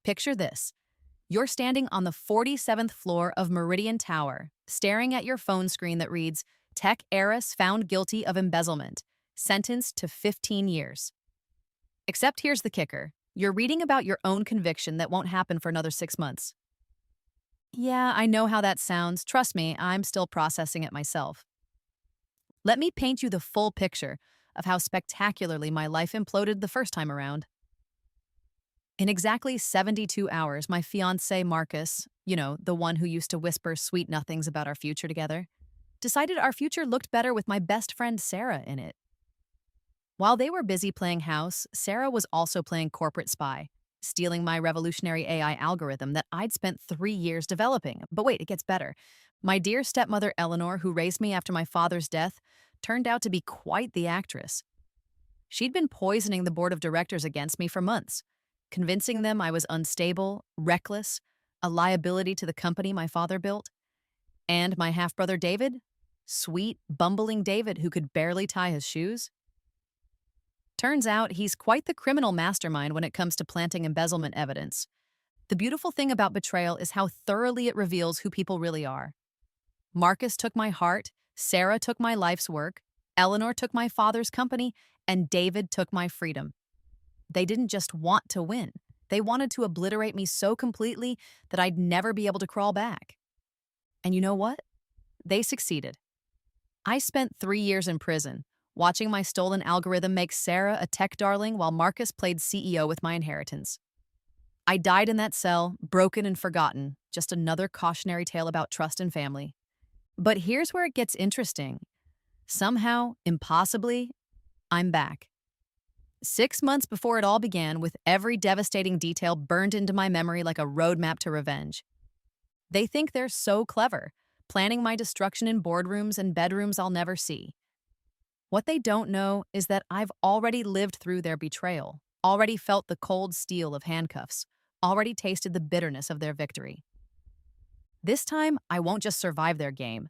Picture this. You're standing on the 47th floor of Meridian Tower, staring at your phone screen that reads, Tech heiress found guilty of embezzlement, sentenced to 15 years. Except here's the kicker. You're reading about your own conviction that won't happen for another 6 months. Yeah, I know how that sounds. Trust me, I'm still processing it myself. Let me paint you the full picture of how spectacularly my life imploded the first time around. In exactly 72 hours, my fiancé Marcus, the one who used to whisper sweet nothings about our future together, decided our future looked better with my best friend Sarah in it. While they were busy playing house, Sarah was also playing corporate spy, stealing my revolutionary AI algorithm that I'd spent 3 years developing. But wait, it gets better. My dear stepmother Eleanor, who raised me after my father's death, turned out to be quite the actress. She'd been poisoning the board of directors against me for months, convincing them I was unstable, reckless, a liability to the company my father built. And my half-brother David? Sweet, bumbling David who could barely tie his shoes? Turns out he's quite the criminal mastermind when it comes to planting embezzlement evidence. The beautiful thing about betrayal is how thoroughly it reveals who people really are. Marcus took my heart, Sarah took my life's work, Eleanor took my father's company, and David took my freedom. They didn't just want to win. They wanted to obliterate me so completely that I'd never be able to crawl back. And you know what? They succeeded. I spent 3 years in prison, watching my stolen algorithm make Sarah a tech darling while Marcus played CEO with my inheritance. I died in that cell, broken and forgotten, just another cautionary tale about trust and family. But here's where it gets interesting. Somehow, impossibly, I'm back. 6 months before it all began, with every devastating detail burned into my memory like a roadmap to revenge. They think they're so clever, planning my destruction in boardrooms and bedrooms I'll never see. What they don't know is that I've already lived through their betrayal, already felt the cold steel of handcuffs, already tasted the bitterness of their victory. This time, I won't just survive their game.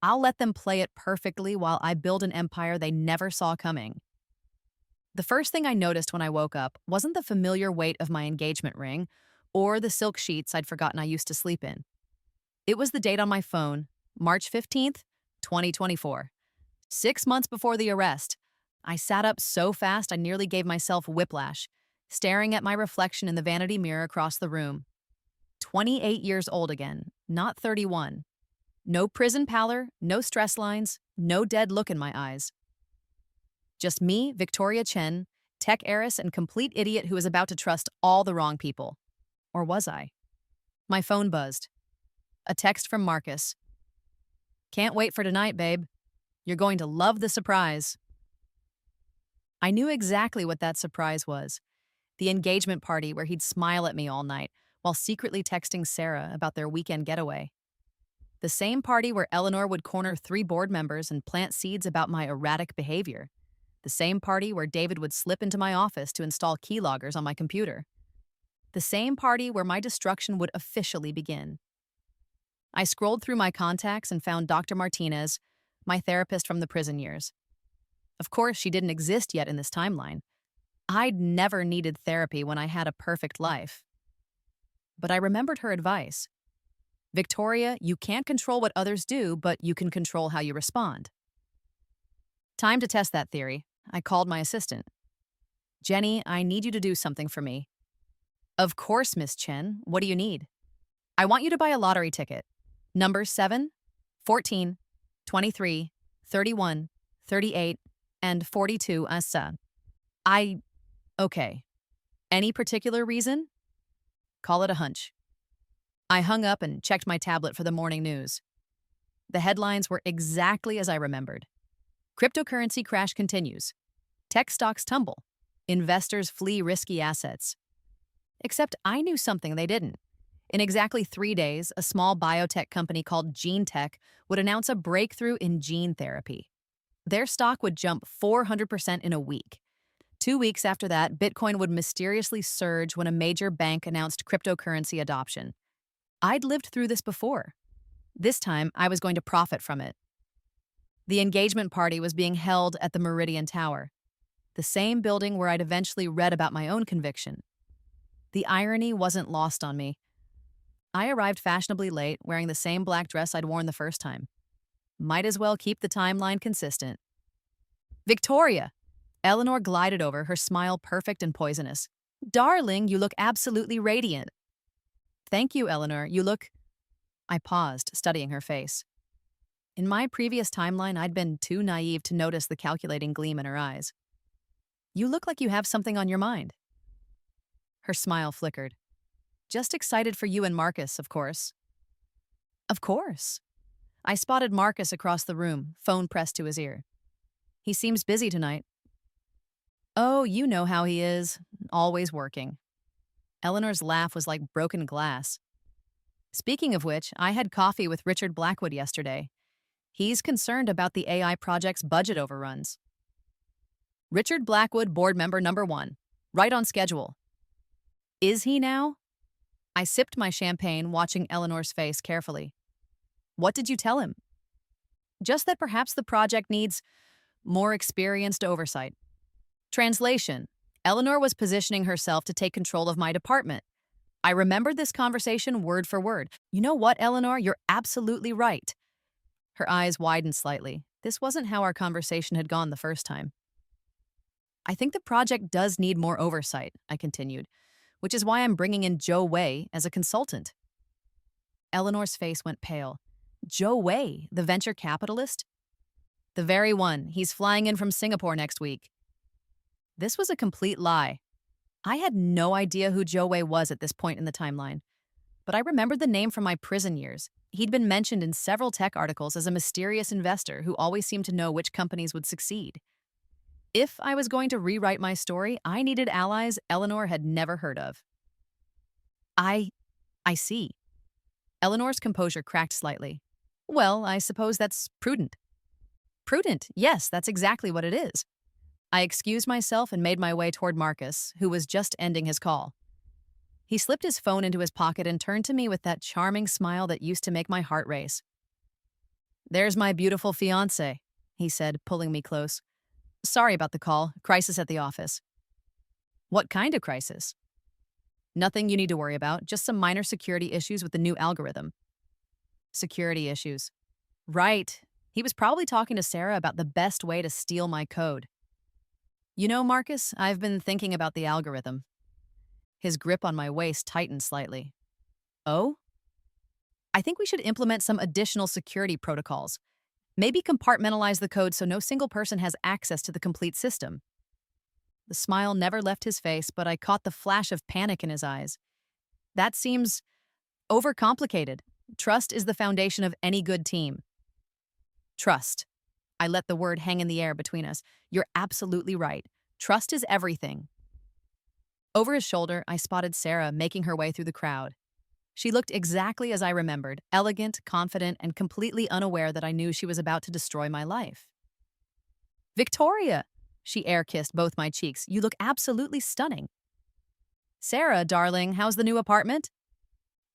I'll let them play it perfectly while I build an empire they never saw coming. The first thing I noticed when I woke up wasn't the familiar weight of my engagement ring or the silk sheets I'd forgotten I used to sleep in. It was the date on my phone, March 15th, 2024. 6 months before the arrest. I sat up so fast I nearly gave myself whiplash, staring at my reflection in the vanity mirror across the room. 28 years old again, not 31. No prison pallor, no stress lines, no dead look in my eyes. Just me, Victoria Chen, tech heiress and complete idiot who was about to trust all the wrong people. Or was I? My phone buzzed. A text from Marcus. Can't wait for tonight, babe. You're going to love the surprise. I knew exactly what that surprise was. The engagement party where he'd smile at me all night while secretly texting Sarah about their weekend getaway. The same party where Eleanor would corner 3 board members and plant seeds about my erratic behavior. The same party where David would slip into my office to install keyloggers on my computer. The same party where my destruction would officially begin. I scrolled through my contacts and found Dr. Martinez, my therapist from the prison years. Of course, she didn't exist yet in this timeline. I'd never needed therapy when I had a perfect life. But I remembered her advice. Victoria, you can't control what others do, but you can control how you respond. Time to test that theory. I called my assistant. Jenny, I need you to do something for me. Of course, Miss Chen. What do you need? I want you to buy a lottery ticket. Numbers 7, 14, 23, 31, 38, and 42 asa. Okay. Any particular reason? Call it a hunch. I hung up and checked my tablet for the morning news. The headlines were exactly as I remembered. Cryptocurrency crash continues. Tech stocks tumble. Investors flee risky assets. Except I knew something they didn't. In exactly 3 days, a small biotech company called Gene Tech would announce a breakthrough in gene therapy. Their stock would jump 400% in a week. 2 weeks after that, Bitcoin would mysteriously surge when a major bank announced cryptocurrency adoption. I'd lived through this before. This time, I was going to profit from it. The engagement party was being held at the Meridian Tower, the same building where I'd eventually read about my own conviction. The irony wasn't lost on me. I arrived fashionably late, wearing the same black dress I'd worn the first time. Might as well keep the timeline consistent. Victoria! Eleanor glided over, her smile perfect and poisonous. Darling, you look absolutely radiant. Thank you, Eleanor. You look... I paused, studying her face. In my previous timeline, I'd been too naive to notice the calculating gleam in her eyes. You look like you have something on your mind. Her smile flickered. Just excited for you and Marcus, of course. Of course. I spotted Marcus across the room, phone pressed to his ear. He seems busy tonight. Oh, you know how he is. Always working. Eleanor's laugh was like broken glass. Speaking of which, I had coffee with Richard Blackwood yesterday. He's concerned about the AI project's budget overruns. Richard Blackwood, board member number 1. Right on schedule. Is he now? I sipped my champagne, watching Eleanor's face carefully. What did you tell him? Just that perhaps the project needs more experienced oversight. Translation: Eleanor was positioning herself to take control of my department. I remembered this conversation word for word. You know what, Eleanor? You're absolutely right. Her eyes widened slightly. This wasn't how our conversation had gone the first time. I think the project does need more oversight, I continued, which is why I'm bringing in Joe Wei as a consultant. Eleanor's face went pale. Joe Wei, the venture capitalist? The very one. He's flying in from Singapore next week. This was a complete lie. I had no idea who Joe Wei was at this point in the timeline, but I remembered the name from my prison years. He'd been mentioned in several tech articles as a mysterious investor who always seemed to know which companies would succeed. If I was going to rewrite my story, I needed allies Eleanor had never heard of. I see. Eleanor's composure cracked slightly. Well, I suppose that's prudent. Prudent, yes, that's exactly what it is. I excused myself and made my way toward Marcus, who was just ending his call. He slipped his phone into his pocket and turned to me with that charming smile that used to make my heart race. There's my beautiful fiancé, he said, pulling me close. Sorry about the call. Crisis at the office. What kind of crisis? Nothing you need to worry about, just some minor security issues with the new algorithm. Security issues. Right. He was probably talking to Sarah about the best way to steal my code. You know, Marcus, I've been thinking about the algorithm. His grip on my waist tightened slightly. Oh? I think we should implement some additional security protocols. Maybe compartmentalize the code so no single person has access to the complete system. The smile never left his face, but I caught the flash of panic in his eyes. That seems overcomplicated. Trust is the foundation of any good team. Trust. I let the word hang in the air between us. You're absolutely right. Trust is everything. Over his shoulder, I spotted Sarah making her way through the crowd. She looked exactly as I remembered, elegant, confident, and completely unaware that I knew she was about to destroy my life. Victoria! She air-kissed both my cheeks. You look absolutely stunning. Sarah, darling, how's the new apartment?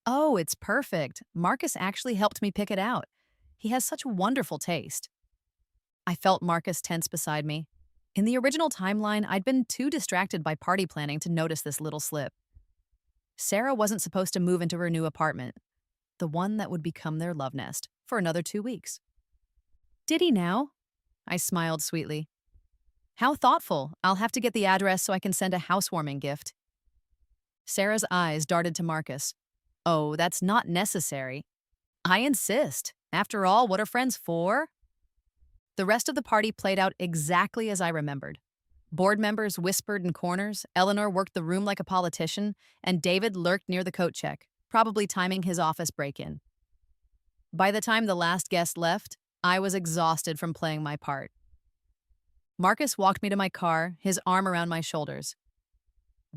Oh, it's perfect. Marcus actually helped me pick it out. He has such wonderful taste. I felt Marcus tense beside me. In the original timeline, I'd been too distracted by party planning to notice this little slip. Sarah wasn't supposed to move into her new apartment, the one that would become their love nest, for another 2 weeks. Did he now? I smiled sweetly. How thoughtful. I'll have to get the address so I can send a housewarming gift. Sarah's eyes darted to Marcus. Oh, that's not necessary. I insist. After all, what are friends for? The rest of the party played out exactly as I remembered. Board members whispered in corners, Eleanor worked the room like a politician, and David lurked near the coat check, probably timing his office break-in. By the time the last guest left, I was exhausted from playing my part. Marcus walked me to my car, his arm around my shoulders.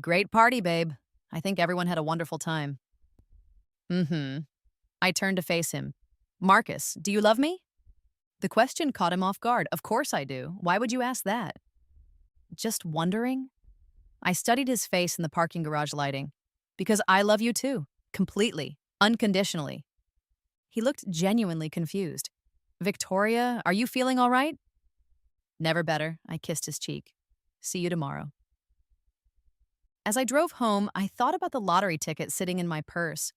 Great party, babe. I think everyone had a wonderful time. I turned to face him. Marcus, do you love me? The question caught him off guard. Of course I do. Why would you ask that? Just wondering? I studied his face in the parking garage lighting. Because I love you too. Completely. Unconditionally. He looked genuinely confused. Victoria, are you feeling all right? Never better. I kissed his cheek. See you tomorrow. As I drove home, I thought about the lottery ticket sitting in my purse.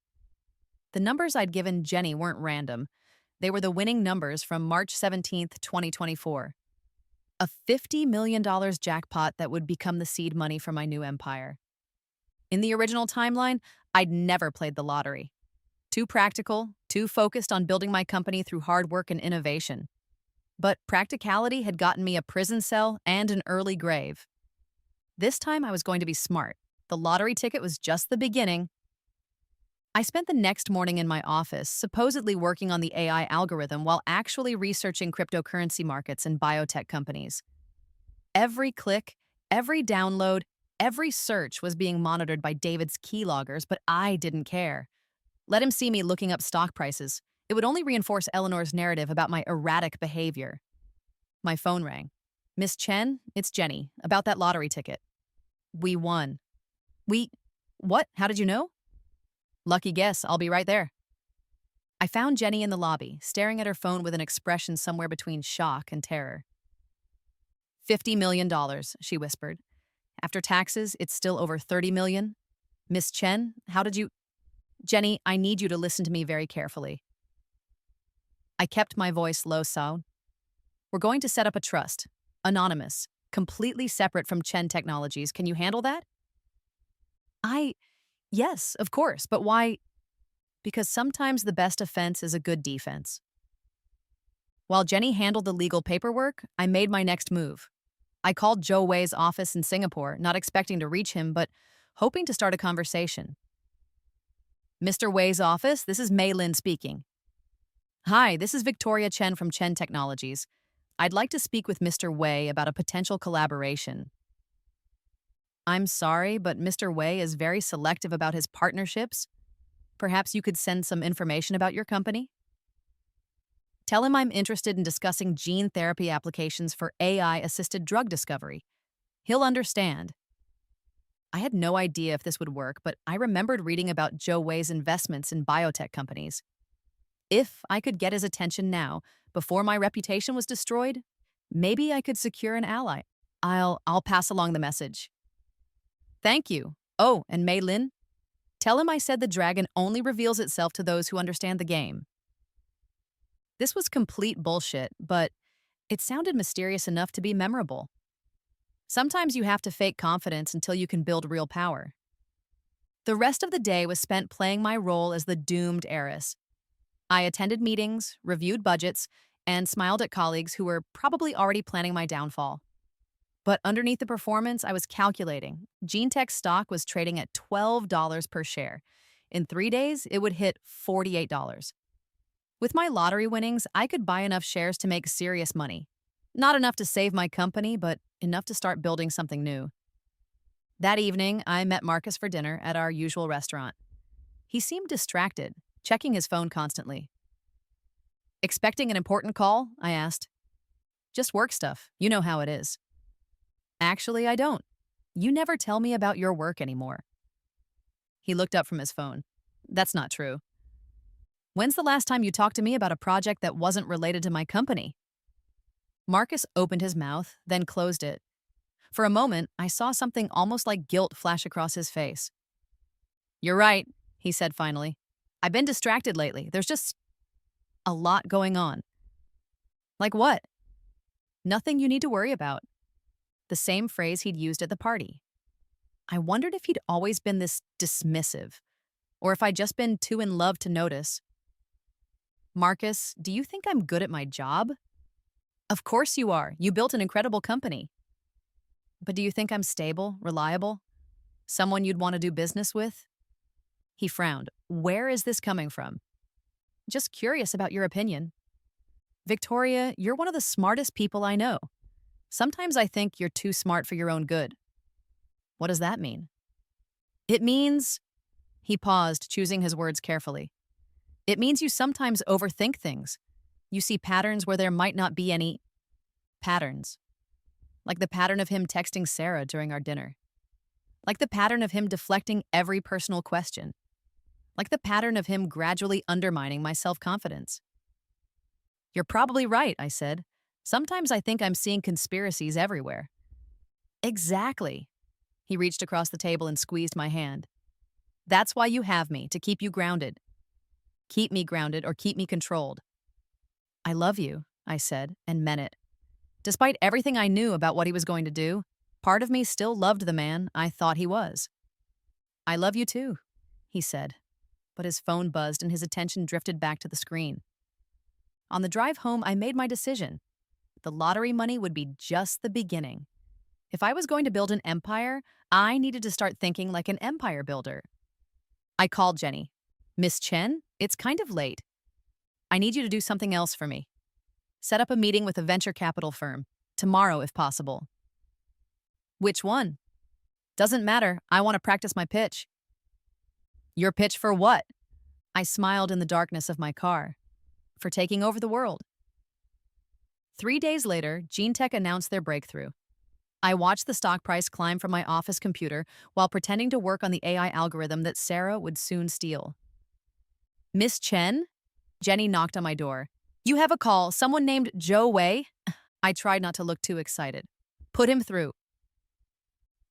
The numbers I'd given Jenny weren't random. They were the winning numbers from March 17th, 2024. A $50 million jackpot that would become the seed money for my new empire. In the original timeline, I'd never played the lottery. Too practical, too focused on building my company through hard work and innovation. But practicality had gotten me a prison cell and an early grave. This time I was going to be smart. The lottery ticket was just the beginning. I spent the next morning in my office, supposedly working on the AI algorithm while actually researching cryptocurrency markets and biotech companies. Every click, every download, every search was being monitored by David's keyloggers, but I didn't care. Let him see me looking up stock prices. It would only reinforce Eleanor's narrative about my erratic behavior. My phone rang. "Miss Chen, it's Jenny, about that lottery ticket." "We won." "We... What? How did you know?" "Lucky guess, I'll be right there." I found Jenny in the lobby, staring at her phone with an expression somewhere between shock and terror. $50 million, she whispered. "After taxes, it's still over 30 million. Miss Chen, how did you... Jenny, I need you to listen to me very carefully." I kept my voice low so. "We're going to set up a trust. Anonymous. Completely separate from Chen Technologies. Can you handle that?" Yes, of course, but why? Because sometimes the best offense is a good defense. While Jenny handled the legal paperwork, I made my next move. I called Joe Wei's office in Singapore, not expecting to reach him, but hoping to start a conversation. "Mr. Wei's office, this is Mei Lin speaking." "Hi, this is Victoria Chen from Chen Technologies. I'd like to speak with Mr. Wei about a potential collaboration." "I'm sorry, but Mr. Wei is very selective about his partnerships. Perhaps you could send some information about your company?" "Tell him I'm interested in discussing gene therapy applications for AI-assisted drug discovery. He'll understand." I had no idea if this would work, but I remembered reading about Joe Wei's investments in biotech companies. If I could get his attention now, before my reputation was destroyed, maybe I could secure an ally. I'll pass along the message. "Thank you. Oh, and Mei Lin, tell him I said the dragon only reveals itself to those who understand the game." This was complete bullshit, but it sounded mysterious enough to be memorable. Sometimes you have to fake confidence until you can build real power. The rest of the day was spent playing my role as the doomed heiress. I attended meetings, reviewed budgets, and smiled at colleagues who were probably already planning my downfall. But underneath the performance, I was calculating. GeneTech stock was trading at $12 per share. In 3 days, it would hit $48. With my lottery winnings, I could buy enough shares to make serious money. Not enough to save my company, but enough to start building something new. That evening, I met Marcus for dinner at our usual restaurant. He seemed distracted, checking his phone constantly. "Expecting an important call?" I asked. "Just work stuff. You know how it is." "Actually, I don't. You never tell me about your work anymore." He looked up from his phone. "That's not true." "When's the last time you talked to me about a project that wasn't related to my company?" Marcus opened his mouth, then closed it. For a moment, I saw something almost like guilt flash across his face. "You're right," he said finally. "I've been distracted lately. There's just a lot going on." "Like what?" "Nothing you need to worry about." The same phrase he'd used at the party. I wondered if he'd always been this dismissive, or if I'd just been too in love to notice. "Marcus, do you think I'm good at my job?" "Of course you are. You built an incredible company." "But do you think I'm stable, reliable? Someone you'd want to do business with?" He frowned. "Where is this coming from?" "Just curious about your opinion." "Victoria, you're one of the smartest people I know. Sometimes I think you're too smart for your own good." "What does that mean?" "It means..." He paused, choosing his words carefully. "It means you sometimes overthink things. You see patterns where there might not be any patterns. Like the pattern of him texting Sarah during our dinner. Like the pattern of him deflecting every personal question. Like the pattern of him gradually undermining my self-confidence." "You're probably right," I said. "Sometimes I think I'm seeing conspiracies everywhere." "Exactly. He reached across the table and squeezed my hand. That's why you have me, to keep you grounded. Keep me grounded or keep me controlled. I love you, I said, and meant it. Despite everything I knew about what he was going to do, part of me still loved the man I thought he was. I love you too, he said, but his phone buzzed and his attention drifted back to the screen. On the drive home, I made my decision. The lottery money would be just the beginning. If I was going to build an empire, I needed to start thinking like an empire builder. I called Jenny. Miss Chen, it's kind of late. I need you to do something else for me. Set up a meeting with a venture capital firm, tomorrow if possible. Which one? Doesn't matter, I want to practice my pitch. Your pitch for what? I smiled in the darkness of my car. For taking over the world. 3 days later, GeneTech announced their breakthrough. I watched the stock price climb from my office computer while pretending to work on the AI algorithm that Sarah would soon steal. Miss Chen? Jenny knocked on my door. You have a call, someone named Joe Wei? I tried not to look too excited. Put him through.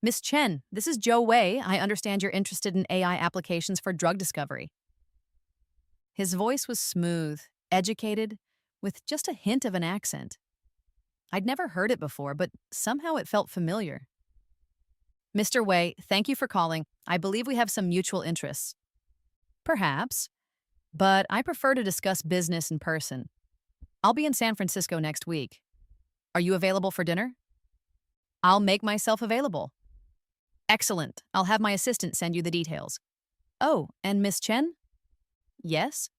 Miss Chen, this is Joe Wei. I understand you're interested in AI applications for drug discovery. His voice was smooth, educated, with just a hint of an accent. I'd never heard it before, but somehow it felt familiar. Mr. Wei, thank you for calling. I believe we have some mutual interests. Perhaps, but I prefer to discuss business in person. I'll be in San Francisco next week. Are you available for dinner? I'll make myself available. Excellent. I'll have my assistant send you the details. Oh, and Miss Chen? Yes?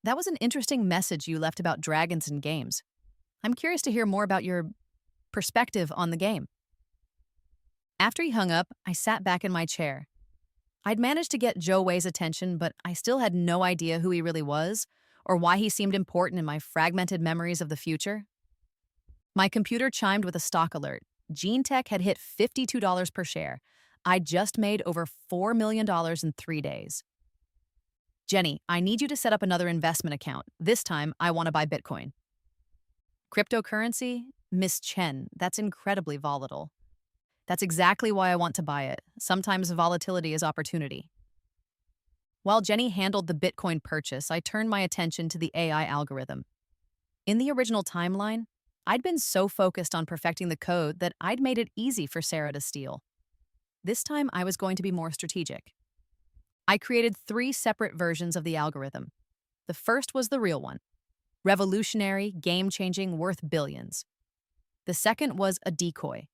That was an interesting message you left about dragons and games. I'm curious to hear more about your perspective on the game. After he hung up, I sat back in my chair. I'd managed to get Joe Wei's attention, but I still had no idea who he really was or why he seemed important in my fragmented memories of the future. My computer chimed with a stock alert. GeneTech had hit $52 per share. I'd just made over $4 million in 3 days. Jenny, I need you to set up another investment account. This time, I want to buy Bitcoin. Cryptocurrency? Miss Chen, that's incredibly volatile. That's exactly why I want to buy it. Sometimes volatility is opportunity. While Jenny handled the Bitcoin purchase, I turned my attention to the AI algorithm. In the original timeline, I'd been so focused on perfecting the code that I'd made it easy for Sarah to steal. This time, I was going to be more strategic. I created 3 separate versions of the algorithm. The first was the real one. Revolutionary, game-changing, worth billions. The second was a decoy.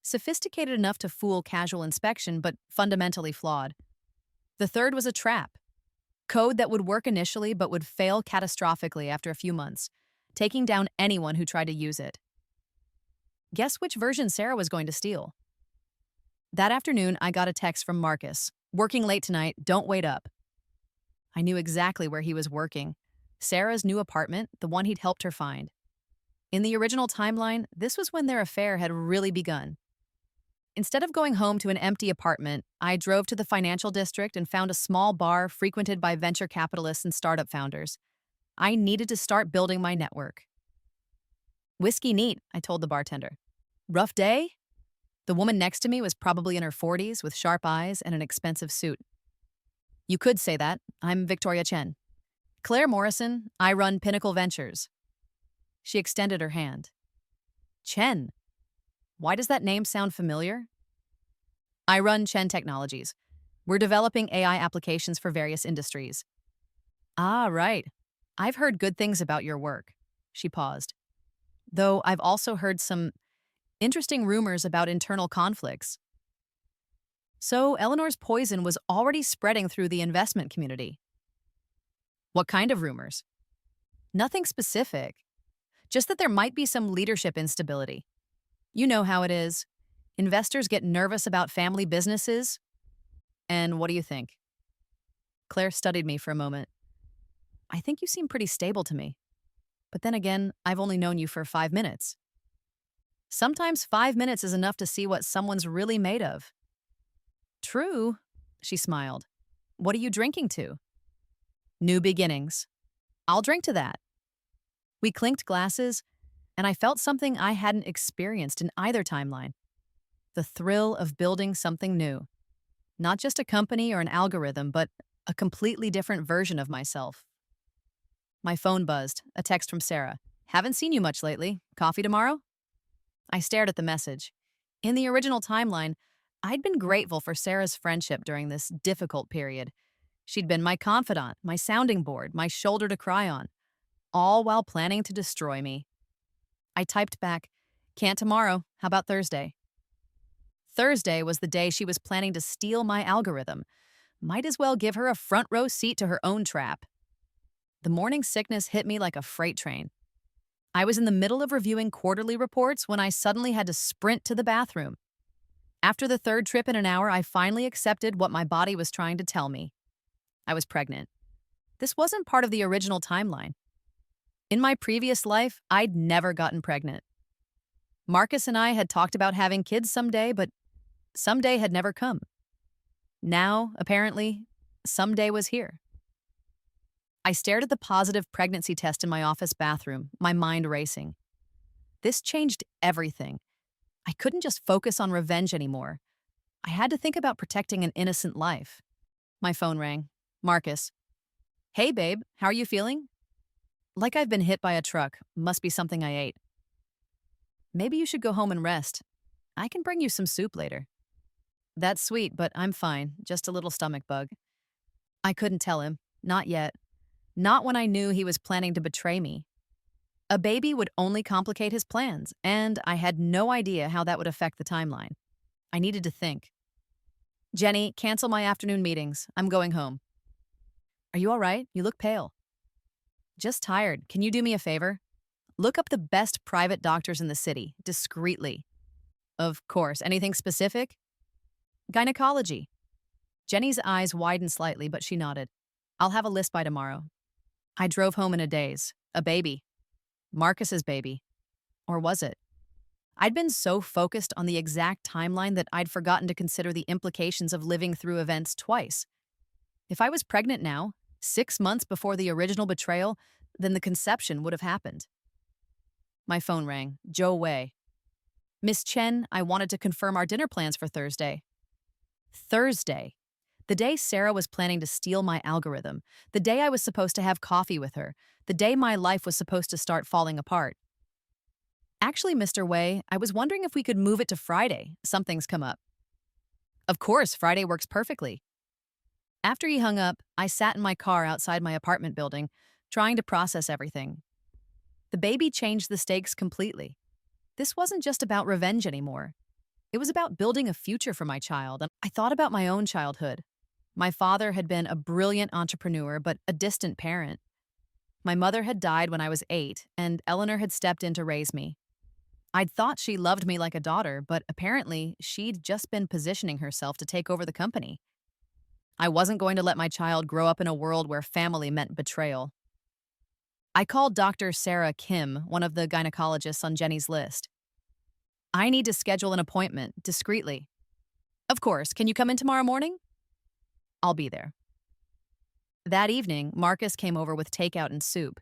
Sophisticated enough to fool casual inspection, but fundamentally flawed. The third was a trap. Code that would work initially but would fail catastrophically after a few months, taking down anyone who tried to use it. Guess which version Sarah was going to steal? That afternoon, I got a text from Marcus. Working late tonight, don't wait up. I knew exactly where he was working. Sarah's new apartment, the one he'd helped her find. In the original timeline, this was when their affair had really begun. Instead of going home to an empty apartment, I drove to the financial district and found a small bar frequented by venture capitalists and startup founders. I needed to start building my network. Whiskey neat, I told the bartender. Rough day? The woman next to me was probably in her 40s with sharp eyes and an expensive suit. You could say that. I'm Victoria Chen. Claire Morrison, I run Pinnacle Ventures. She extended her hand. Chen. Why does that name sound familiar? I run Chen Technologies. We're developing AI applications for various industries. Ah, right. I've heard good things about your work. She paused. Though I've also heard some interesting rumors about internal conflicts. So Eleanor's poison was already spreading through the investment community. What kind of rumors? Nothing specific. Just that there might be some leadership instability. You know how it is. Investors get nervous about family businesses. And what do you think? Claire studied me for a moment. I think you seem pretty stable to me. But then again, I've only known you for 5 minutes. Sometimes 5 minutes is enough to see what someone's really made of. True, she smiled. What are you drinking to? New beginnings. I'll drink to that. We clinked glasses, and I felt something I hadn't experienced in either timeline. the thrill of building something new. Not just a company or an algorithm, but a completely different version of myself. My phone buzzed, a text from Sarah. Haven't seen you much lately. Coffee tomorrow? I stared at the message. In the original timeline, I'd been grateful for Sarah's friendship during this difficult period. She'd been my confidant, my sounding board, my shoulder to cry on, all while planning to destroy me. I typed back, can't tomorrow. How about Thursday? Thursday was the day she was planning to steal my algorithm. Might as well give her a front row seat to her own trap. The morning sickness hit me like a freight train. I was in the middle of reviewing quarterly reports when I suddenly had to sprint to the bathroom. After the third trip in an hour, I finally accepted what my body was trying to tell me. I was pregnant. This wasn't part of the original timeline. In my previous life, I'd never gotten pregnant. Marcus and I had talked about having kids someday, but someday had never come. Now, apparently, someday was here. I stared at the positive pregnancy test in my office bathroom, my mind racing. This changed everything. I couldn't just focus on revenge anymore. I had to think about protecting an innocent life. My phone rang. Marcus. Hey, babe, how are you feeling? Like I've been hit by a truck. Must be something I ate. Maybe you should go home and rest. I can bring you some soup later. That's sweet, but I'm fine. Just a little stomach bug. I couldn't tell him. Not yet. Not when I knew he was planning to betray me. A baby would only complicate his plans, and I had no idea how that would affect the timeline. I needed to think. Jenny, cancel my afternoon meetings. I'm going home. Are you all right? You look pale. Just tired. Can you do me a favor? Look up the best private doctors in the city, discreetly. Of course. Anything specific? Gynecology. Jenny's eyes widened slightly, but she nodded. I'll have a list by tomorrow. I drove home in a daze. A baby. Marcus's baby. Or was it? I'd been so focused on the exact timeline that I'd forgotten to consider the implications of living through events twice. If I was pregnant now, 6 months before the original betrayal, then the conception would have happened. My phone rang. Joe Wei. Miss Chen, I wanted to confirm our dinner plans for Thursday. Thursday. The day Sarah was planning to steal my algorithm. The day I was supposed to have coffee with her. The day my life was supposed to start falling apart. Actually, Mr. Wei, I was wondering if we could move it to Friday. Something's come up. Of course, Friday works perfectly. After he hung up, I sat in my car outside my apartment building, trying to process everything. The baby changed the stakes completely. This wasn't just about revenge anymore. It was about building a future for my child, and I thought about my own childhood. My father had been a brilliant entrepreneur, but a distant parent. My mother had died when I was 8, and Eleanor had stepped in to raise me. I'd thought she loved me like a daughter, but apparently she'd just been positioning herself to take over the company. I wasn't going to let my child grow up in a world where family meant betrayal. I called Dr. Sarah Kim, one of the gynecologists on Jenny's list. I need to schedule an appointment, discreetly. Of course, can you come in tomorrow morning? I'll be there. That evening, Marcus came over with takeout and soup.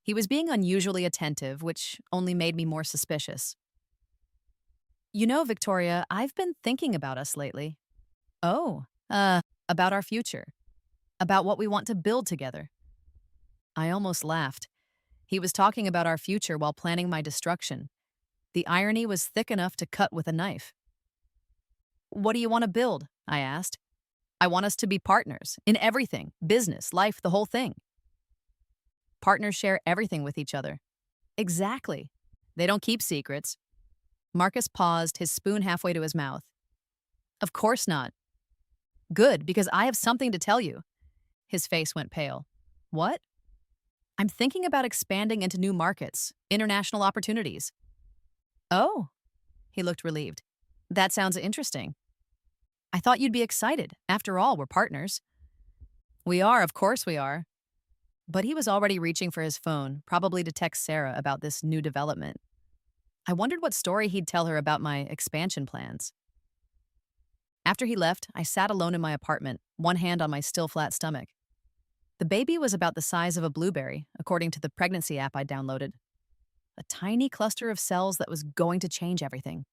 He was being unusually attentive, which only made me more suspicious. You know, Victoria, I've been thinking about us lately. Oh, about our future. About what we want to build together. I almost laughed. He was talking about our future while planning my destruction. The irony was thick enough to cut with a knife. What do you want to build? I asked. I want us to be partners in everything, business, life, the whole thing. Partners share everything with each other. Exactly. They don't keep secrets. Marcus paused, his spoon halfway to his mouth. Of course not. Good, because I have something to tell you. His face went pale. What? I'm thinking about expanding into new markets, international opportunities. Oh, he looked relieved. That sounds interesting. I thought you'd be excited. After all, we're partners. We are, of course we are. But he was already reaching for his phone, probably to text Sarah about this new development. I wondered what story he'd tell her about my expansion plans. After he left, I sat alone in my apartment, one hand on my still flat stomach. The baby was about the size of a blueberry, according to the pregnancy app I downloaded. A tiny cluster of cells that was going to change everything.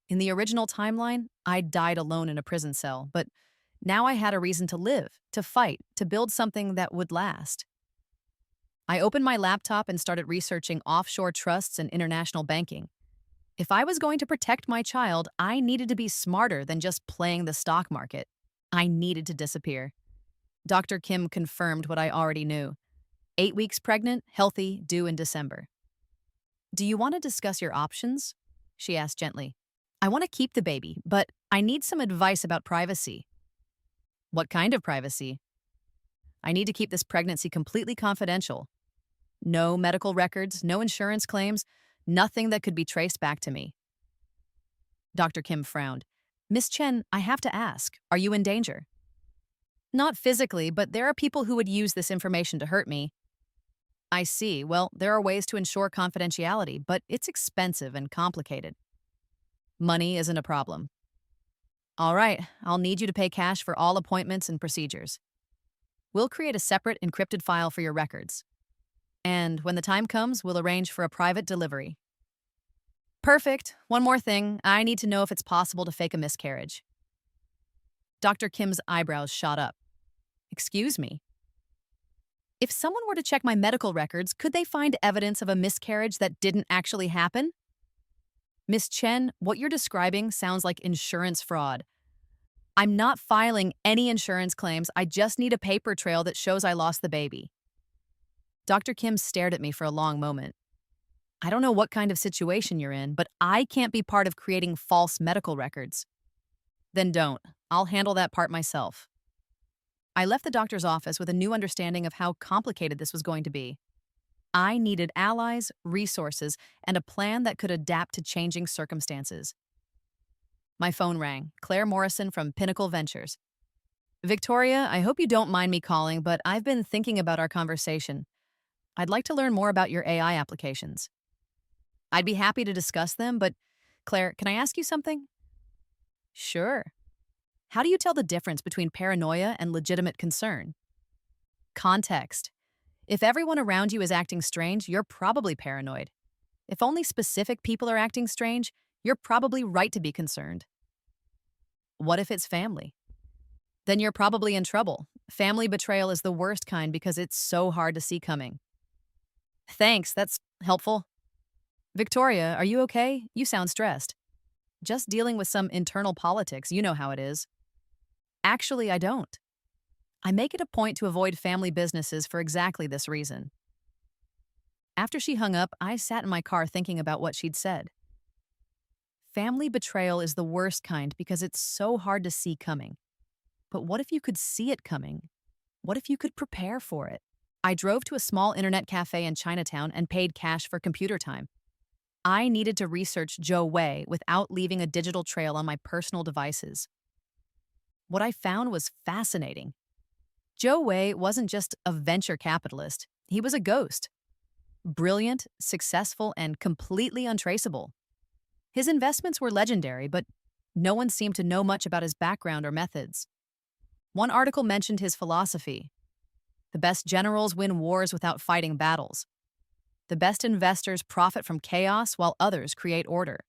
In the original timeline, I died alone in a prison cell, but now I had a reason to live, to fight, to build something that would last. I opened my laptop and started researching offshore trusts and international banking. If I was going to protect my child, I needed to be smarter than just playing the stock market. I needed to disappear. Dr. Kim confirmed what I already knew. 8 weeks pregnant, healthy, due in December. Do you want to discuss your options? She asked gently. I want to keep the baby, but I need some advice about privacy. What kind of privacy? I need to keep this pregnancy completely confidential. No medical records, no insurance claims, nothing that could be traced back to me. Dr. Kim frowned. Miss Chen, I have to ask, are you in danger? Not physically, but there are people who would use this information to hurt me. I see. Well, there are ways to ensure confidentiality, but it's expensive and complicated. Money isn't a problem. All right, I'll need you to pay cash for all appointments and procedures. We'll create a separate encrypted file for your records. And when the time comes, we'll arrange for a private delivery. Perfect. One more thing. I need to know if it's possible to fake a miscarriage. Dr. Kim's eyebrows shot up. Excuse me? If someone were to check my medical records, could they find evidence of a miscarriage that didn't actually happen? Miss Chen, what you're describing sounds like insurance fraud. I'm not filing any insurance claims. I just need a paper trail that shows I lost the baby. Dr. Kim stared at me for a long moment. I don't know what kind of situation you're in, but I can't be part of creating false medical records. Then don't. I'll handle that part myself. I left the doctor's office with a new understanding of how complicated this was going to be. I needed allies, resources, and a plan that could adapt to changing circumstances. My phone rang. Claire Morrison from Pinnacle Ventures. Victoria, I hope you don't mind me calling, but I've been thinking about our conversation. I'd like to learn more about your AI applications. I'd be happy to discuss them, but Claire, can I ask you something? Sure. How do you tell the difference between paranoia and legitimate concern? Context. If everyone around you is acting strange, you're probably paranoid. If only specific people are acting strange, you're probably right to be concerned. What if it's family? Then you're probably in trouble. Family betrayal is the worst kind because it's so hard to see coming. Thanks, that's helpful. Victoria, are you okay? You sound stressed. Just dealing with some internal politics, you know how it is. Actually, I don't. I make it a point to avoid family businesses for exactly this reason. After she hung up, I sat in my car thinking about what she'd said. Family betrayal is the worst kind because it's so hard to see coming. But what if you could see it coming? What if you could prepare for it? I drove to a small internet cafe in Chinatown and paid cash for computer time. I needed to research Zhou Wei without leaving a digital trail on my personal devices. What I found was fascinating. Zhou Wei wasn't just a venture capitalist. He was a ghost. Brilliant, successful, and completely untraceable. His investments were legendary, but no one seemed to know much about his background or methods. One article mentioned his philosophy. The best generals win wars without fighting battles. The best investors profit from chaos while others create order.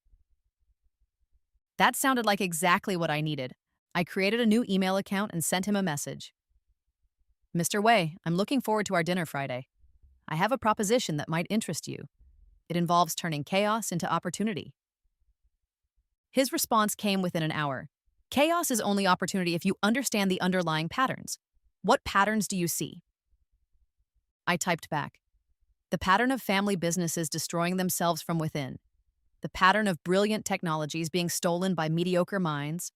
That sounded like exactly what I needed. I created a new email account and sent him a message. Mr. Wei, I'm looking forward to our dinner Friday. I have a proposition that might interest you. It involves turning chaos into opportunity. His response came within an hour. Chaos is only opportunity if you understand the underlying patterns. What patterns do you see? I typed back. The pattern of family businesses destroying themselves from within. The pattern of brilliant technologies being stolen by mediocre minds.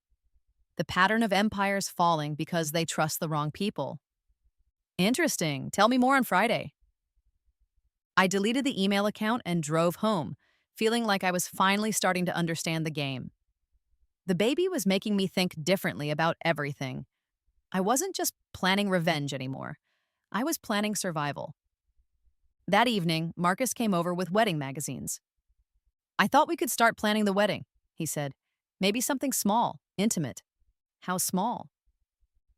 The pattern of empires falling because they trust the wrong people. Interesting. Tell me more on Friday. I deleted the email account and drove home, feeling like I was finally starting to understand the game. The baby was making me think differently about everything. I wasn't just planning revenge anymore. I was planning survival. That evening, Marcus came over with wedding magazines. I thought we could start planning the wedding, he said. Maybe something small, intimate. How small?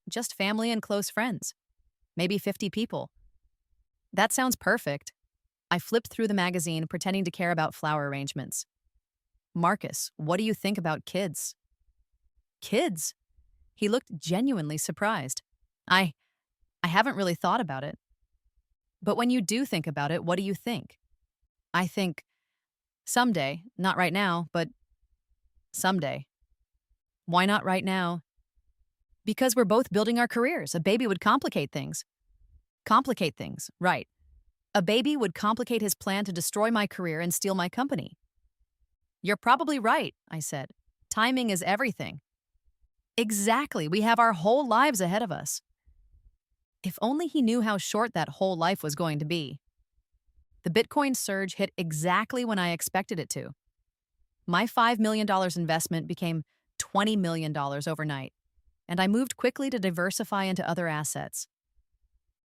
Just family and close friends. Maybe 50 people. That sounds perfect. I flipped through the magazine, pretending to care about flower arrangements. Marcus, what do you think about kids? Kids? He looked genuinely surprised. I I haven't really thought about it. But when you do think about it, what do you think? I think someday, not right now, but someday. Why not right now? Because we're both building our careers. A baby would complicate things. Complicate things, right. A baby would complicate his plan to destroy my career and steal my company. You're probably right, I said. Timing is everything. Exactly. We have our whole lives ahead of us. If only he knew how short that whole life was going to be. The Bitcoin surge hit exactly when I expected it to. My $5 million investment became $20 million overnight, and I moved quickly to diversify into other assets.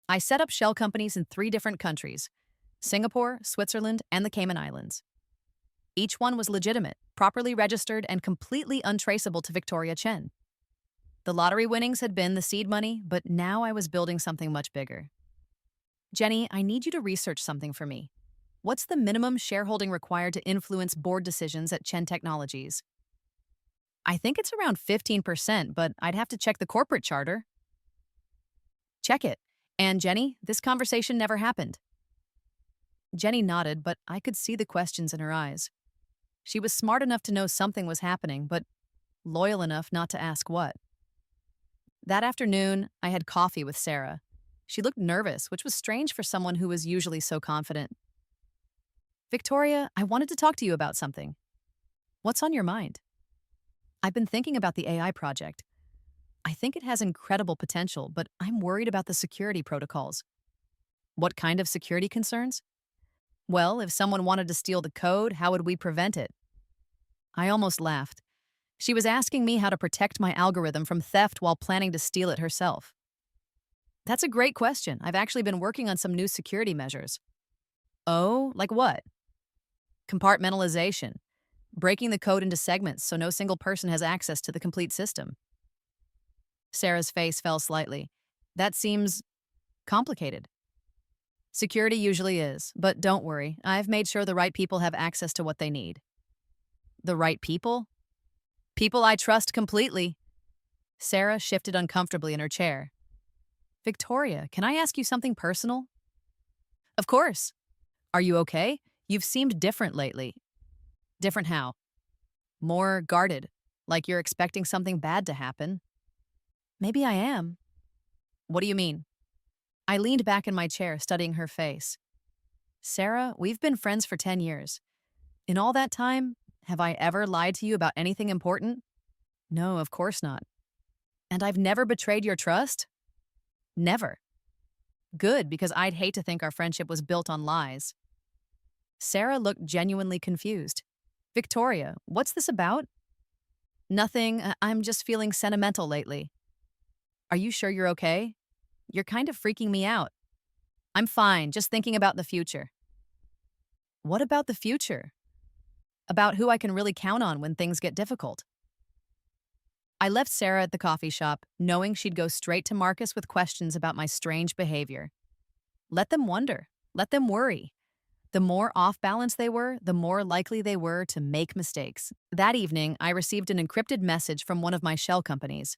I set up shell companies in 3 different countries: Singapore, Switzerland, and the Cayman Islands. Each one was legitimate, properly registered, and completely untraceable to Victoria Chen. The lottery winnings had been the seed money, but now I was building something much bigger. Jenny, I need you to research something for me. What's the minimum shareholding required to influence board decisions at Chen Technologies? I think it's around 15%, but I'd have to check the corporate charter. Check it. And Jenny, this conversation never happened. Jenny nodded, but I could see the questions in her eyes. She was smart enough to know something was happening, but loyal enough not to ask what. That afternoon, I had coffee with Sarah. She looked nervous, which was strange for someone who was usually so confident. Victoria, I wanted to talk to you about something. What's on your mind? I've been thinking about the AI project. I think it has incredible potential, but I'm worried about the security protocols. What kind of security concerns? Well, if someone wanted to steal the code, how would we prevent it? I almost laughed. She was asking me how to protect my algorithm from theft while planning to steal it herself. That's a great question. I've actually been working on some new security measures. Oh, like what? Compartmentalization. Breaking the code into segments so no single person has access to the complete system. Sarah's face fell slightly. That seems complicated. Security usually is, but don't worry. I've made sure the right people have access to what they need. The right people? People I trust completely. Sarah shifted uncomfortably in her chair. Victoria, can I ask you something personal? Of course. Are you okay? You've seemed different lately. Different how? More guarded, like you're expecting something bad to happen. Maybe I am. What do you mean? I leaned back in my chair, studying her face. Sarah, we've been friends for 10 years. In all that time, have I ever lied to you about anything important? No, of course not. And I've never betrayed your trust? Never. Good, because I'd hate to think our friendship was built on lies. Sarah looked genuinely confused. Victoria, what's this about? Nothing. I'm just feeling sentimental lately. Are you sure you're okay? You're kind of freaking me out. I'm fine, just thinking about the future. What about the future? About who I can really count on when things get difficult. I left Sarah at the coffee shop, knowing she'd go straight to Marcus with questions about my strange behavior. Let them wonder. Let them worry. The more off balance they were, the more likely they were to make mistakes. That evening, I received an encrypted message from one of my shell companies.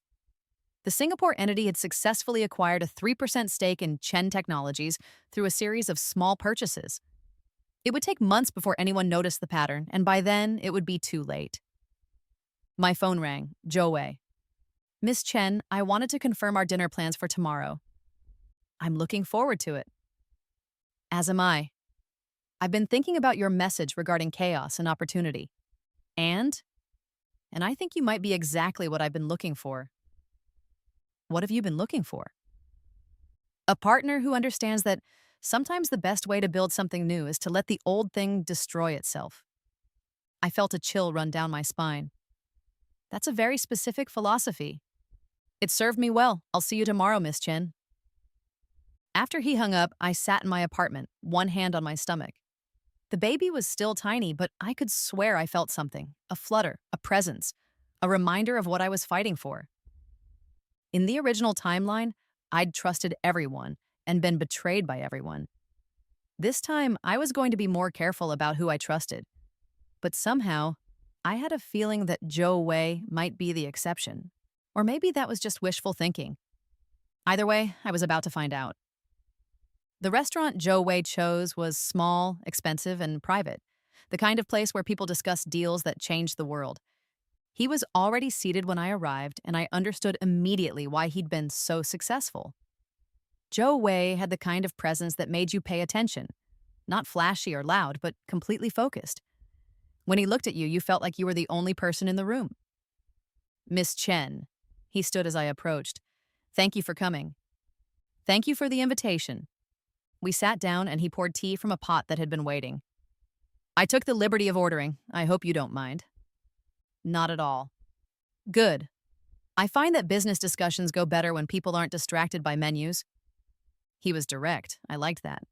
The Singapore entity had successfully acquired a 3% stake in Chen Technologies through a series of small purchases. It would take months before anyone noticed the pattern, and by then, it would be too late. My phone rang. Zhou Wei. Miss Chen, I wanted to confirm our dinner plans for tomorrow. I'm looking forward to it. As am I. I've been thinking about your message regarding chaos and opportunity. And I think you might be exactly what I've been looking for. What have you been looking for? A partner who understands that sometimes the best way to build something new is to let the old thing destroy itself. I felt a chill run down my spine. That's a very specific philosophy. It served me well. I'll see you tomorrow, Miss Chen. After he hung up, I sat in my apartment, one hand on my stomach. The baby was still tiny, but I could swear I felt something, a flutter, a presence, a reminder of what I was fighting for. In the original timeline, I'd trusted everyone and been betrayed by everyone. This time, I was going to be more careful about who I trusted. But somehow, I had a feeling that Joe Wei might be the exception. Or maybe that was just wishful thinking. Either way, I was about to find out. The restaurant Joe Wei chose was small, expensive, and private, the kind of place where people discuss deals that changed the world. He was already seated when I arrived, and I understood immediately why he'd been so successful. Joe Wei had the kind of presence that made you pay attention. Not flashy or loud, but completely focused. When he looked at you, you felt like you were the only person in the room. Miss Chen. He stood as I approached. Thank you for coming. Thank you for the invitation. We sat down and he poured tea from a pot that had been waiting. I took the liberty of ordering. I hope you don't mind. Not at all. Good. I find that business discussions go better when people aren't distracted by menus. He was direct. I liked that.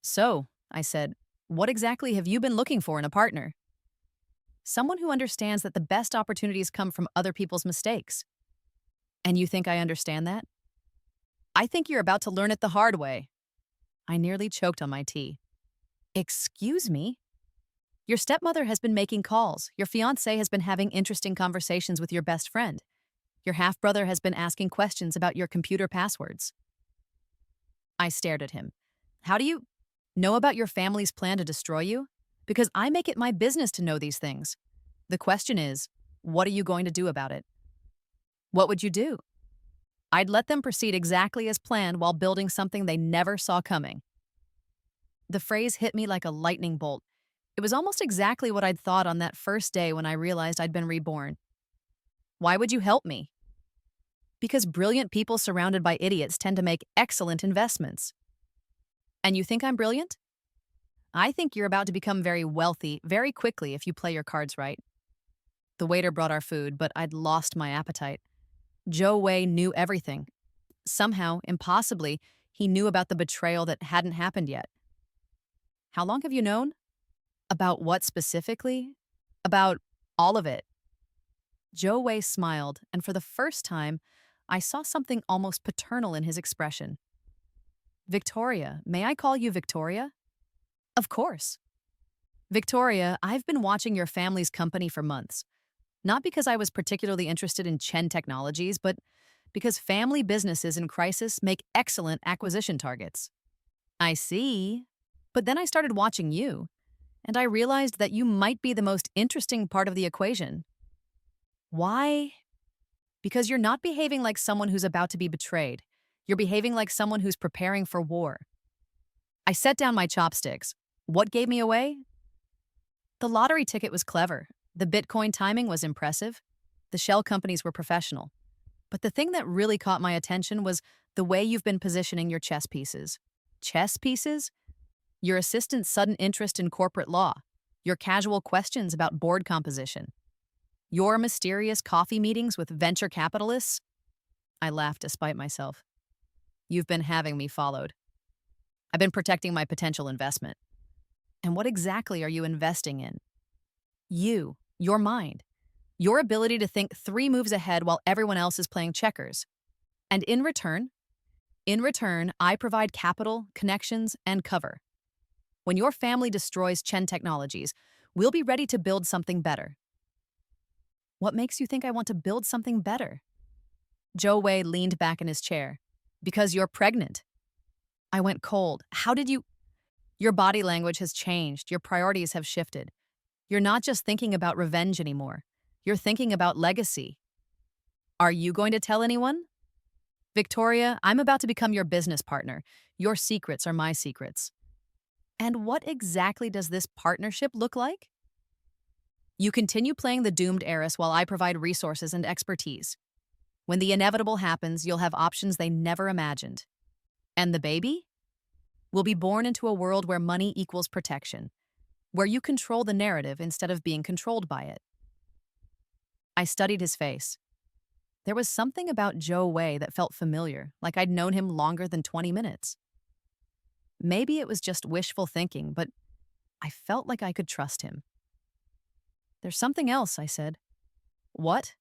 So, I said, what exactly have you been looking for in a partner? Someone who understands that the best opportunities come from other people's mistakes. And you think I understand that? I think you're about to learn it the hard way. I nearly choked on my tea. Excuse me? Your stepmother has been making calls. Your fiancé has been having interesting conversations with your best friend. Your half-brother has been asking questions about your computer passwords. I stared at him. How do you know about your family's plan to destroy you? Because I make it my business to know these things. The question is, what are you going to do about it? What would you do? I'd let them proceed exactly as planned while building something they never saw coming. The phrase hit me like a lightning bolt. It was almost exactly what I'd thought on that first day when I realized I'd been reborn. Why would you help me? Because brilliant people surrounded by idiots tend to make excellent investments. And you think I'm brilliant? I think you're about to become very wealthy very quickly if you play your cards right. The waiter brought our food, but I'd lost my appetite. Joe Wei knew everything. Somehow, impossibly, he knew about the betrayal that hadn't happened yet. How long have you known? About what specifically? About all of it. Joe Wei smiled, and for the first time, I saw something almost paternal in his expression. Victoria, may I call you Victoria? Of course. Victoria, I've been watching your family's company for months. Not because I was particularly interested in Chen Technologies, but because family businesses in crisis make excellent acquisition targets. I see. But then I started watching you, and I realized that you might be the most interesting part of the equation. Why? Because you're not behaving like someone who's about to be betrayed. You're behaving like someone who's preparing for war. I set down my chopsticks. What gave me away? The lottery ticket was clever. The Bitcoin timing was impressive. The shell companies were professional. But the thing that really caught my attention was the way you've been positioning your chess pieces. Chess pieces? Your assistant's sudden interest in corporate law. Your casual questions about board composition. Your mysterious coffee meetings with venture capitalists? I laughed despite myself. You've been having me followed. I've been protecting my potential investment. And what exactly are you investing in? You, your mind, your ability to think 3 moves ahead while everyone else is playing checkers. And in return, I provide capital, connections, and cover. When your family destroys Chen Technologies, we'll be ready to build something better. What makes you think I want to build something better? Joe Wei leaned back in his chair. Because you're pregnant. I went cold. How did you? Your body language has changed. Your priorities have shifted. You're not just thinking about revenge anymore. You're thinking about legacy. Are you going to tell anyone? Victoria, I'm about to become your business partner. Your secrets are my secrets. And what exactly does this partnership look like? You continue playing the doomed heiress while I provide resources and expertise. When the inevitable happens, you'll have options they never imagined. And the baby? Will be born into a world where money equals protection, where you control the narrative instead of being controlled by it. I studied his face. There was something about Joe Wei that felt familiar, like I'd known him longer than 20 minutes. Maybe it was just wishful thinking, but I felt like I could trust him. There's something else, I said. What?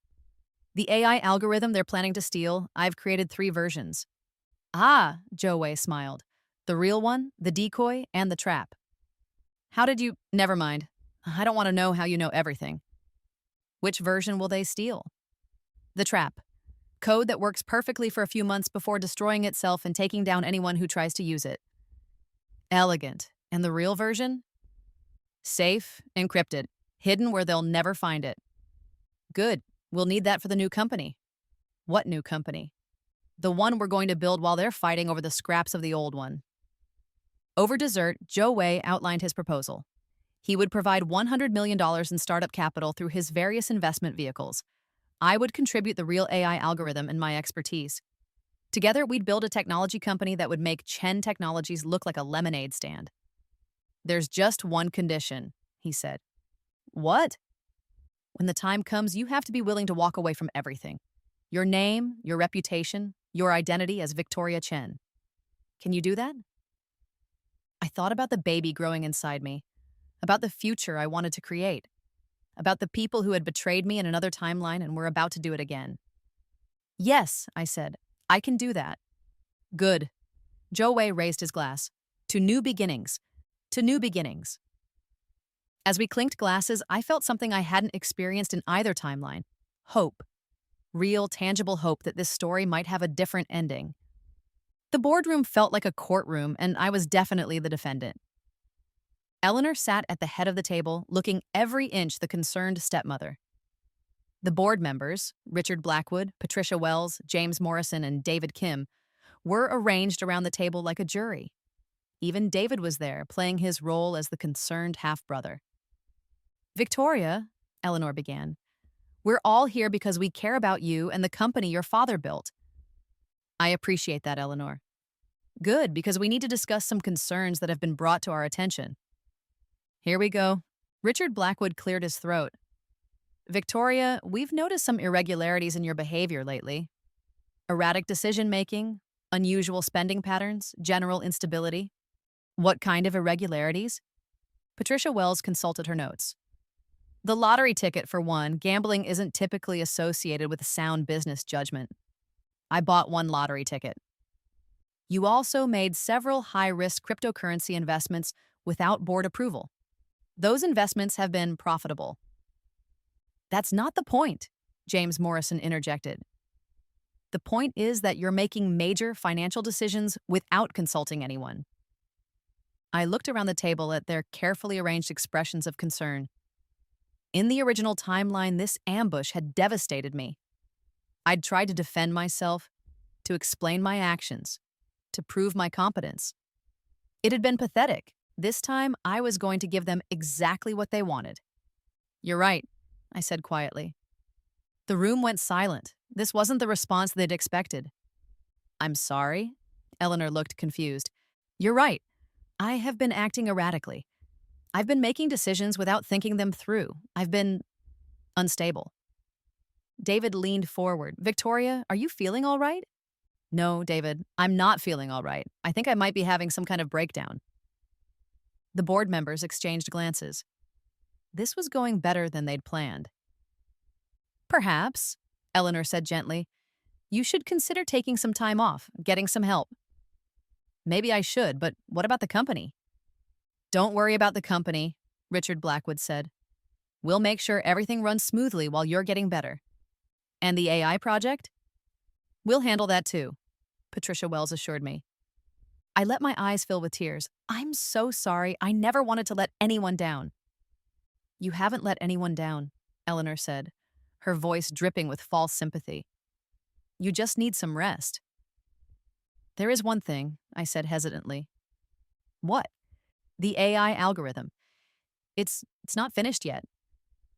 The AI algorithm they're planning to steal, I've created 3 versions. Ah, Joe Wei smiled. The real one, the decoy, and the trap. How did you? Never mind. I don't want to know how you know everything. Which version will they steal? The trap. Code that works perfectly for a few months before destroying itself and taking down anyone who tries to use it. Elegant. And the real version? Safe, encrypted, hidden where they'll never find it. Good. We'll need that for the new company. What new company? The one we're going to build while they're fighting over the scraps of the old one. Over dessert, Joe Wei outlined his proposal. He would provide $100 million in startup capital through his various investment vehicles. I would contribute the real AI algorithm and my expertise. Together, we'd build a technology company that would make Chen Technologies look like a lemonade stand. There's just one condition, he said. What? When the time comes, you have to be willing to walk away from everything. Your name, your reputation, your identity as Victoria Chen. Can you do that? I thought about the baby growing inside me, about the future I wanted to create, about the people who had betrayed me in another timeline and were about to do it again. Yes, I said, I can do that. Good. Joe Wei raised his glass. To new beginnings. To new beginnings. As we clinked glasses, I felt something I hadn't experienced in either timeline. Hope. Real, tangible hope that this story might have a different ending. The boardroom felt like a courtroom, and I was definitely the defendant. Eleanor sat at the head of the table, looking every inch the concerned stepmother. The board members, Richard Blackwood, Patricia Wells, James Morrison, and David Kim, were arranged around the table like a jury. Even David was there, playing his role as the concerned half-brother. Victoria, Eleanor began, we're all here because we care about you and the company your father built. I appreciate that, Eleanor. Good, because we need to discuss some concerns that have been brought to our attention. Here we go. Richard Blackwood cleared his throat. Victoria, we've noticed some irregularities in your behavior lately. Erratic decision-making, unusual spending patterns, general instability. What kind of irregularities? Patricia Wells consulted her notes. The lottery ticket, for one. Gambling isn't typically associated with sound business judgment. I bought one lottery ticket. You also made several high-risk cryptocurrency investments without board approval. Those investments have been profitable. That's not the point, James Morrison interjected. The point is that you're making major financial decisions without consulting anyone. I looked around the table at their carefully arranged expressions of concern. In the original timeline, this ambush had devastated me. I'd tried to defend myself, to explain my actions, to prove my competence. It had been pathetic. This time, I was going to give them exactly what they wanted. You're right, I said quietly. The room went silent. This wasn't the response they'd expected. I'm sorry? Eleanor looked confused. You're right. I have been acting erratically. I've been making decisions without thinking them through. I've been unstable. David leaned forward. Victoria, are you feeling all right? No, David, I'm not feeling all right. I think I might be having some kind of breakdown. The board members exchanged glances. This was going better than they'd planned. Perhaps, Eleanor said gently, you should consider taking some time off, getting some help. Maybe I should, but what about the company? Don't worry about the company, Richard Blackwood said. We'll make sure everything runs smoothly while you're getting better. And the AI project? We'll handle that too, Patricia Wells assured me. I let my eyes fill with tears. I'm so sorry. I never wanted to let anyone down. You haven't let anyone down, Eleanor said, her voice dripping with false sympathy. You just need some rest. There is one thing, I said hesitantly. What? The AI algorithm. It's not finished yet.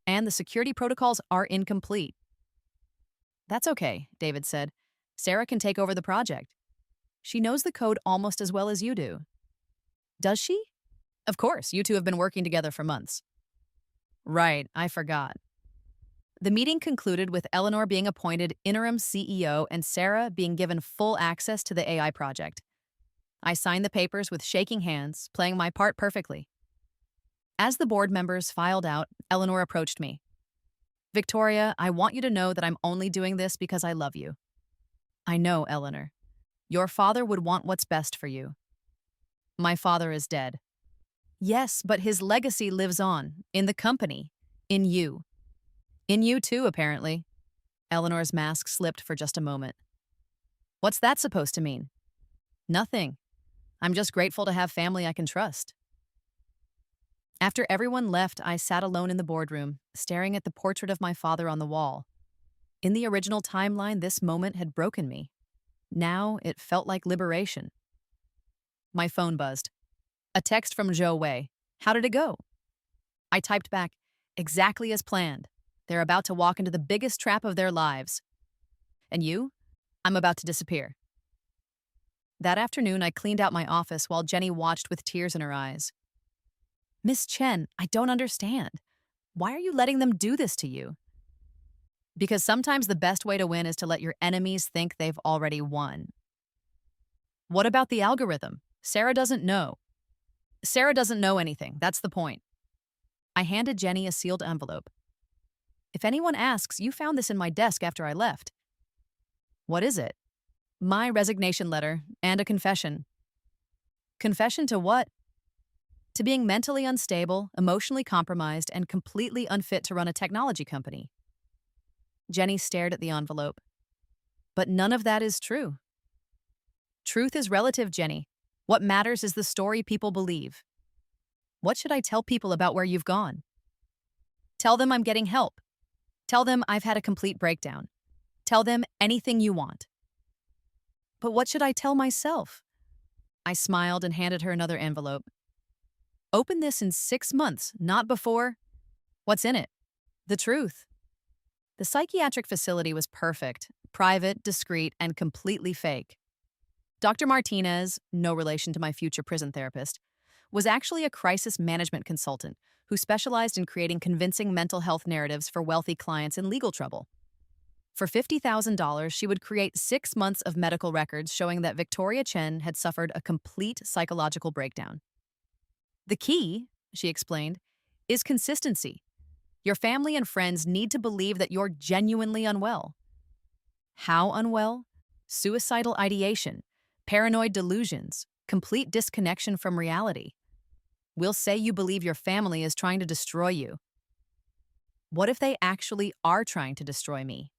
And the security protocols are incomplete. That's okay, David said. Sarah can take over the project. She knows the code almost as well as you do. Does she? Of course, you two have been working together for months. Right, I forgot. The meeting concluded with Eleanor being appointed interim CEO and Sarah being given full access to the AI project. I signed the papers with shaking hands, playing my part perfectly. As the board members filed out, Eleanor approached me. Victoria, I want you to know that I'm only doing this because I love you. I know, Eleanor. Your father would want what's best for you. My father is dead. Yes, but his legacy lives on, in the company, in you. In you too, apparently. Eleanor's mask slipped for just a moment. What's that supposed to mean? Nothing. I'm just grateful to have family I can trust. After everyone left, I sat alone in the boardroom, staring at the portrait of my father on the wall. In the original timeline, this moment had broken me. Now it felt like liberation. My phone buzzed. A text from Zhou Wei. How did it go? I typed back, exactly as planned. They're about to walk into the biggest trap of their lives. And you? I'm about to disappear. That afternoon, I cleaned out my office while Jenny watched with tears in her eyes. Miss Chen, I don't understand. Why are you letting them do this to you? Because sometimes the best way to win is to let your enemies think they've already won. What about the algorithm? Sarah doesn't know. Sarah doesn't know anything. That's the point. I handed Jenny a sealed envelope. If anyone asks, you found this in my desk after I left. What is it? My resignation letter and a confession. Confession to what? To being mentally unstable, emotionally compromised, and completely unfit to run a technology company. Jenny stared at the envelope. But none of that is true. Truth is relative, Jenny. What matters is the story people believe. What should I tell people about where you've gone? Tell them I'm getting help. Tell them I've had a complete breakdown. Tell them anything you want. But what should I tell myself? I smiled and handed her another envelope. Open this in 6 months, not before. What's in it? The truth. The psychiatric facility was perfect, private, discreet, and completely fake. Dr. Martinez, no relation to my future prison therapist, was actually a crisis management consultant who specialized in creating convincing mental health narratives for wealthy clients in legal trouble. For $50,000, she would create 6 months of medical records showing that Victoria Chen had suffered a complete psychological breakdown. The key, she explained, is consistency. Your family and friends need to believe that you're genuinely unwell. How unwell? Suicidal ideation, paranoid delusions, complete disconnection from reality. We'll say you believe your family is trying to destroy you. What if they actually are trying to destroy me?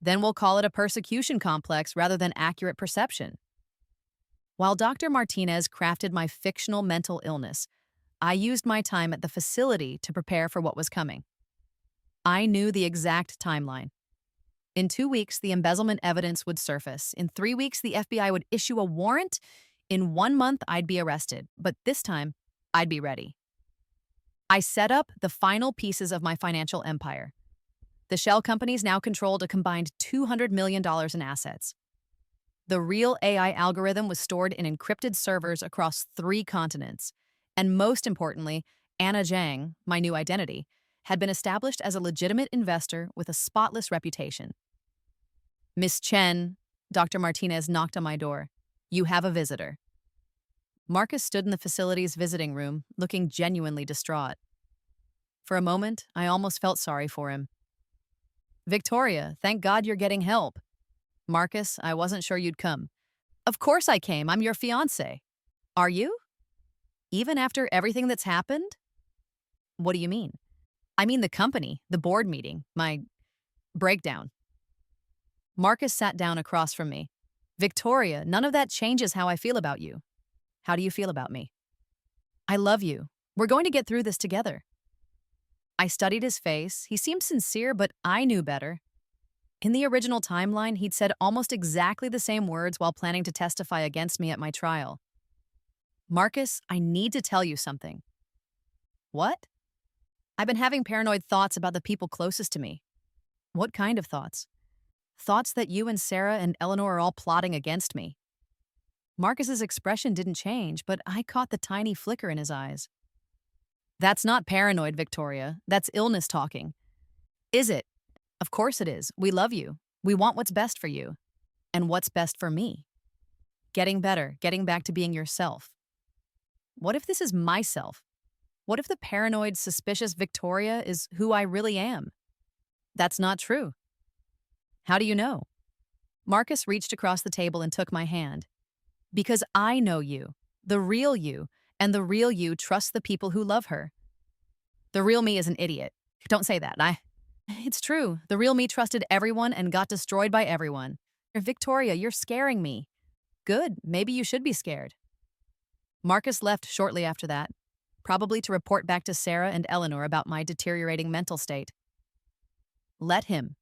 Then we'll call it a persecution complex rather than accurate perception. While Dr. Martinez crafted my fictional mental illness, I used my time at the facility to prepare for what was coming. I knew the exact timeline. In 2 weeks, the embezzlement evidence would surface. In 3 weeks, the FBI would issue a warrant. In 1 month, I'd be arrested. But this time, I'd be ready. I set up the final pieces of my financial empire. The shell companies now controlled a combined $200 million in assets. The real AI algorithm was stored in encrypted servers across 3 continents. And most importantly, Anna Zhang, my new identity, had been established as a legitimate investor with a spotless reputation. Miss Chen, Dr. Martinez knocked on my door. You have a visitor. Marcus stood in the facility's visiting room, looking genuinely distraught. For a moment, I almost felt sorry for him. Victoria, thank God you're getting help. Marcus, I wasn't sure you'd come. Of course I came. I'm your fiancé. Are you? Even after everything that's happened? What do you mean? I mean the company, the board meeting, my breakdown. Marcus sat down across from me. Victoria, none of that changes how I feel about you. How do you feel about me? I love you. We're going to get through this together. I studied his face. He seemed sincere, but I knew better. In the original timeline, he'd said almost exactly the same words while planning to testify against me at my trial. Marcus, I need to tell you something. What? I've been having paranoid thoughts about the people closest to me. What kind of thoughts? Thoughts that you and Sarah and Eleanor are all plotting against me. Marcus's expression didn't change, but I caught the tiny flicker in his eyes. That's not paranoid, Victoria. That's illness talking. Is it? Of course it is. We love you. We want what's best for you. And what's best for me? Getting better, getting back to being yourself. What if this is myself? What if the paranoid, suspicious Victoria is who I really am? That's not true. How do you know? Marcus reached across the table and took my hand. Because I know you, the real you, And the real you trusts the people who love her. The real me is an idiot. Don't say that. It's true. The real me trusted everyone and got destroyed by everyone. Victoria, you're scaring me. Good. Maybe you should be scared. Marcus left shortly after that, probably to report back to Sarah and Eleanor about my deteriorating mental state. Let him.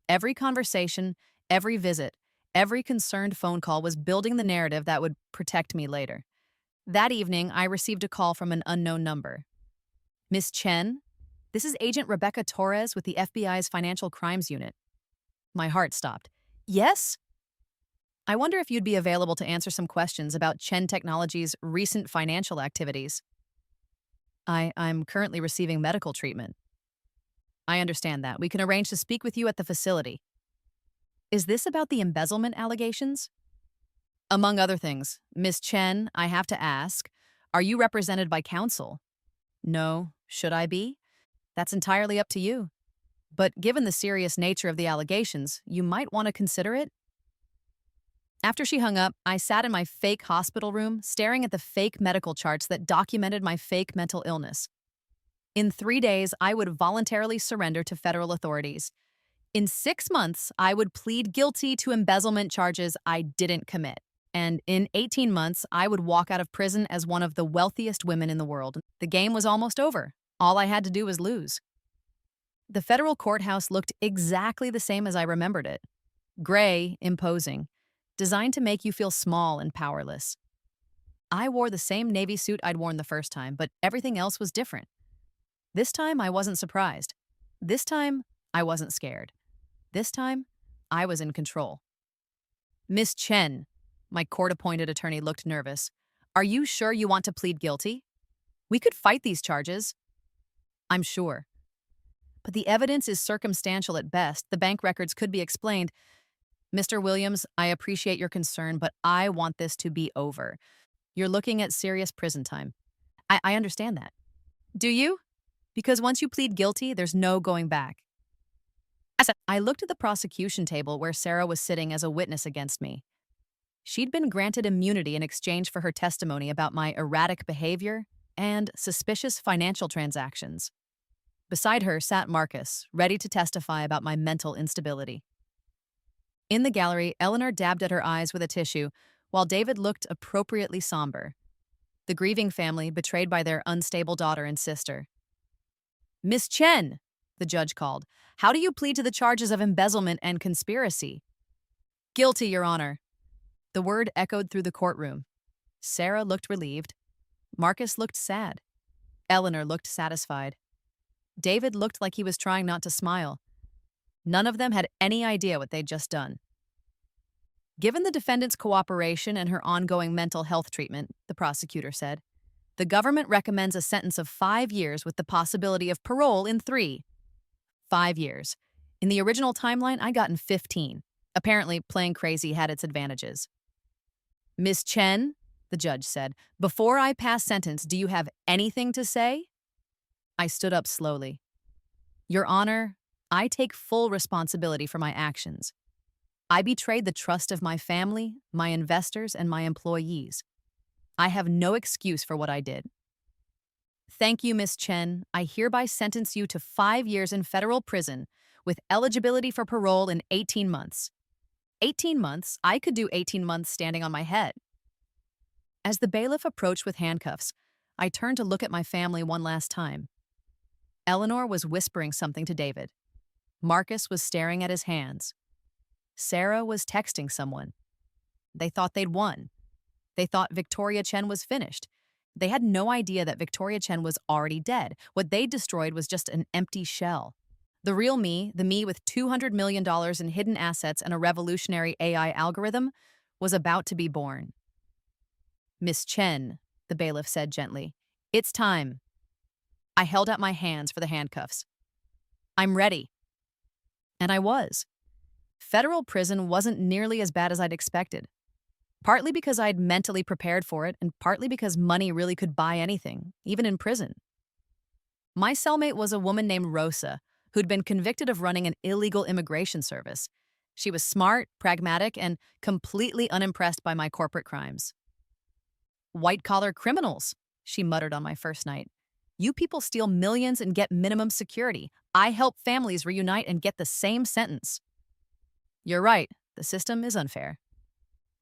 Every conversation, every visit, every concerned phone call was building the narrative that would protect me later. That evening, I received a call from an unknown number. Miss Chen, this is Agent Rebecca Torres with the FBI's Financial Crimes Unit. My heart stopped. Yes? I wonder if you'd be available to answer some questions about Chen Technologies' recent financial activities. I'm currently receiving medical treatment. I understand that. We can arrange to speak with you at the facility. Is this about the embezzlement allegations? Among other things, Miss Chen, I have to ask, are you represented by counsel? No. Should I be? That's entirely up to you. But given the serious nature of the allegations, you might want to consider it. After she hung up, I sat in my fake hospital room, staring at the fake medical charts that documented my fake mental illness. In 3 days, I would voluntarily surrender to federal authorities. In 6 months, I would plead guilty to embezzlement charges I didn't commit. And in 18 months, I would walk out of prison as one of the wealthiest women in the world. The game was almost over. All I had to do was lose. The federal courthouse looked exactly the same as I remembered it. Gray, imposing, designed to make you feel small and powerless. I wore the same navy suit I'd worn the first time, but everything else was different. This time, I wasn't surprised. This time, I wasn't scared. This time, I was in control. Miss Chen, my court-appointed attorney looked nervous. Are you sure you want to plead guilty? We could fight these charges. I'm sure. But the evidence is circumstantial at best. The bank records could be explained. Mr. Williams, I appreciate your concern, but I want this to be over. You're looking at serious prison time. I understand that. Do you? Because once you plead guilty, there's no going back. I looked at the prosecution table where Sarah was sitting as a witness against me. She'd been granted immunity in exchange for her testimony about my erratic behavior and suspicious financial transactions. Beside her sat Marcus, ready to testify about my mental instability. In the gallery, Eleanor dabbed at her eyes with a tissue, while David looked appropriately somber. The grieving family betrayed by their unstable daughter and sister. Miss Chen, the judge called, how do you plead to the charges of embezzlement and conspiracy? Guilty, Your Honor. The word echoed through the courtroom. Sarah looked relieved. Marcus looked sad. Eleanor looked satisfied. David looked like he was trying not to smile. None of them had any idea what they'd just done. Given the defendant's cooperation and her ongoing mental health treatment, the prosecutor said, the government recommends a sentence of 5 years with the possibility of parole in 3. 5 years. In the original timeline, I'd gotten 15. Apparently, playing crazy had its advantages. Miss Chen, the judge said, before I pass sentence, do you have anything to say? I stood up slowly. Your Honor, I take full responsibility for my actions. I betrayed the trust of my family, my investors, and my employees. I have no excuse for what I did. Thank you, Miss Chen. I hereby sentence you to 5 years in federal prison with eligibility for parole in 18 months. 18 months? I could do 18 months standing on my head. As the bailiff approached with handcuffs, I turned to look at my family one last time. Eleanor was whispering something to David. Marcus was staring at his hands. Sarah was texting someone. They thought they'd won. They thought Victoria Chen was finished. They had no idea that Victoria Chen was already dead. What they destroyed was just an empty shell. The real me, the me with $200 million in hidden assets and a revolutionary AI algorithm, was about to be born. Miss Chen, the bailiff said gently, it's time. I held out my hands for the handcuffs. I'm ready. And I was. Federal prison wasn't nearly as bad as I'd expected. Partly because I'd mentally prepared for it, and partly because money really could buy anything, even in prison. My cellmate was a woman named Rosa, who'd been convicted of running an illegal immigration service. She was smart, pragmatic, and completely unimpressed by my corporate crimes. White-collar criminals, she muttered on my first night. You people steal millions and get minimum security. I help families reunite and get the same sentence. You're right. The system is unfair.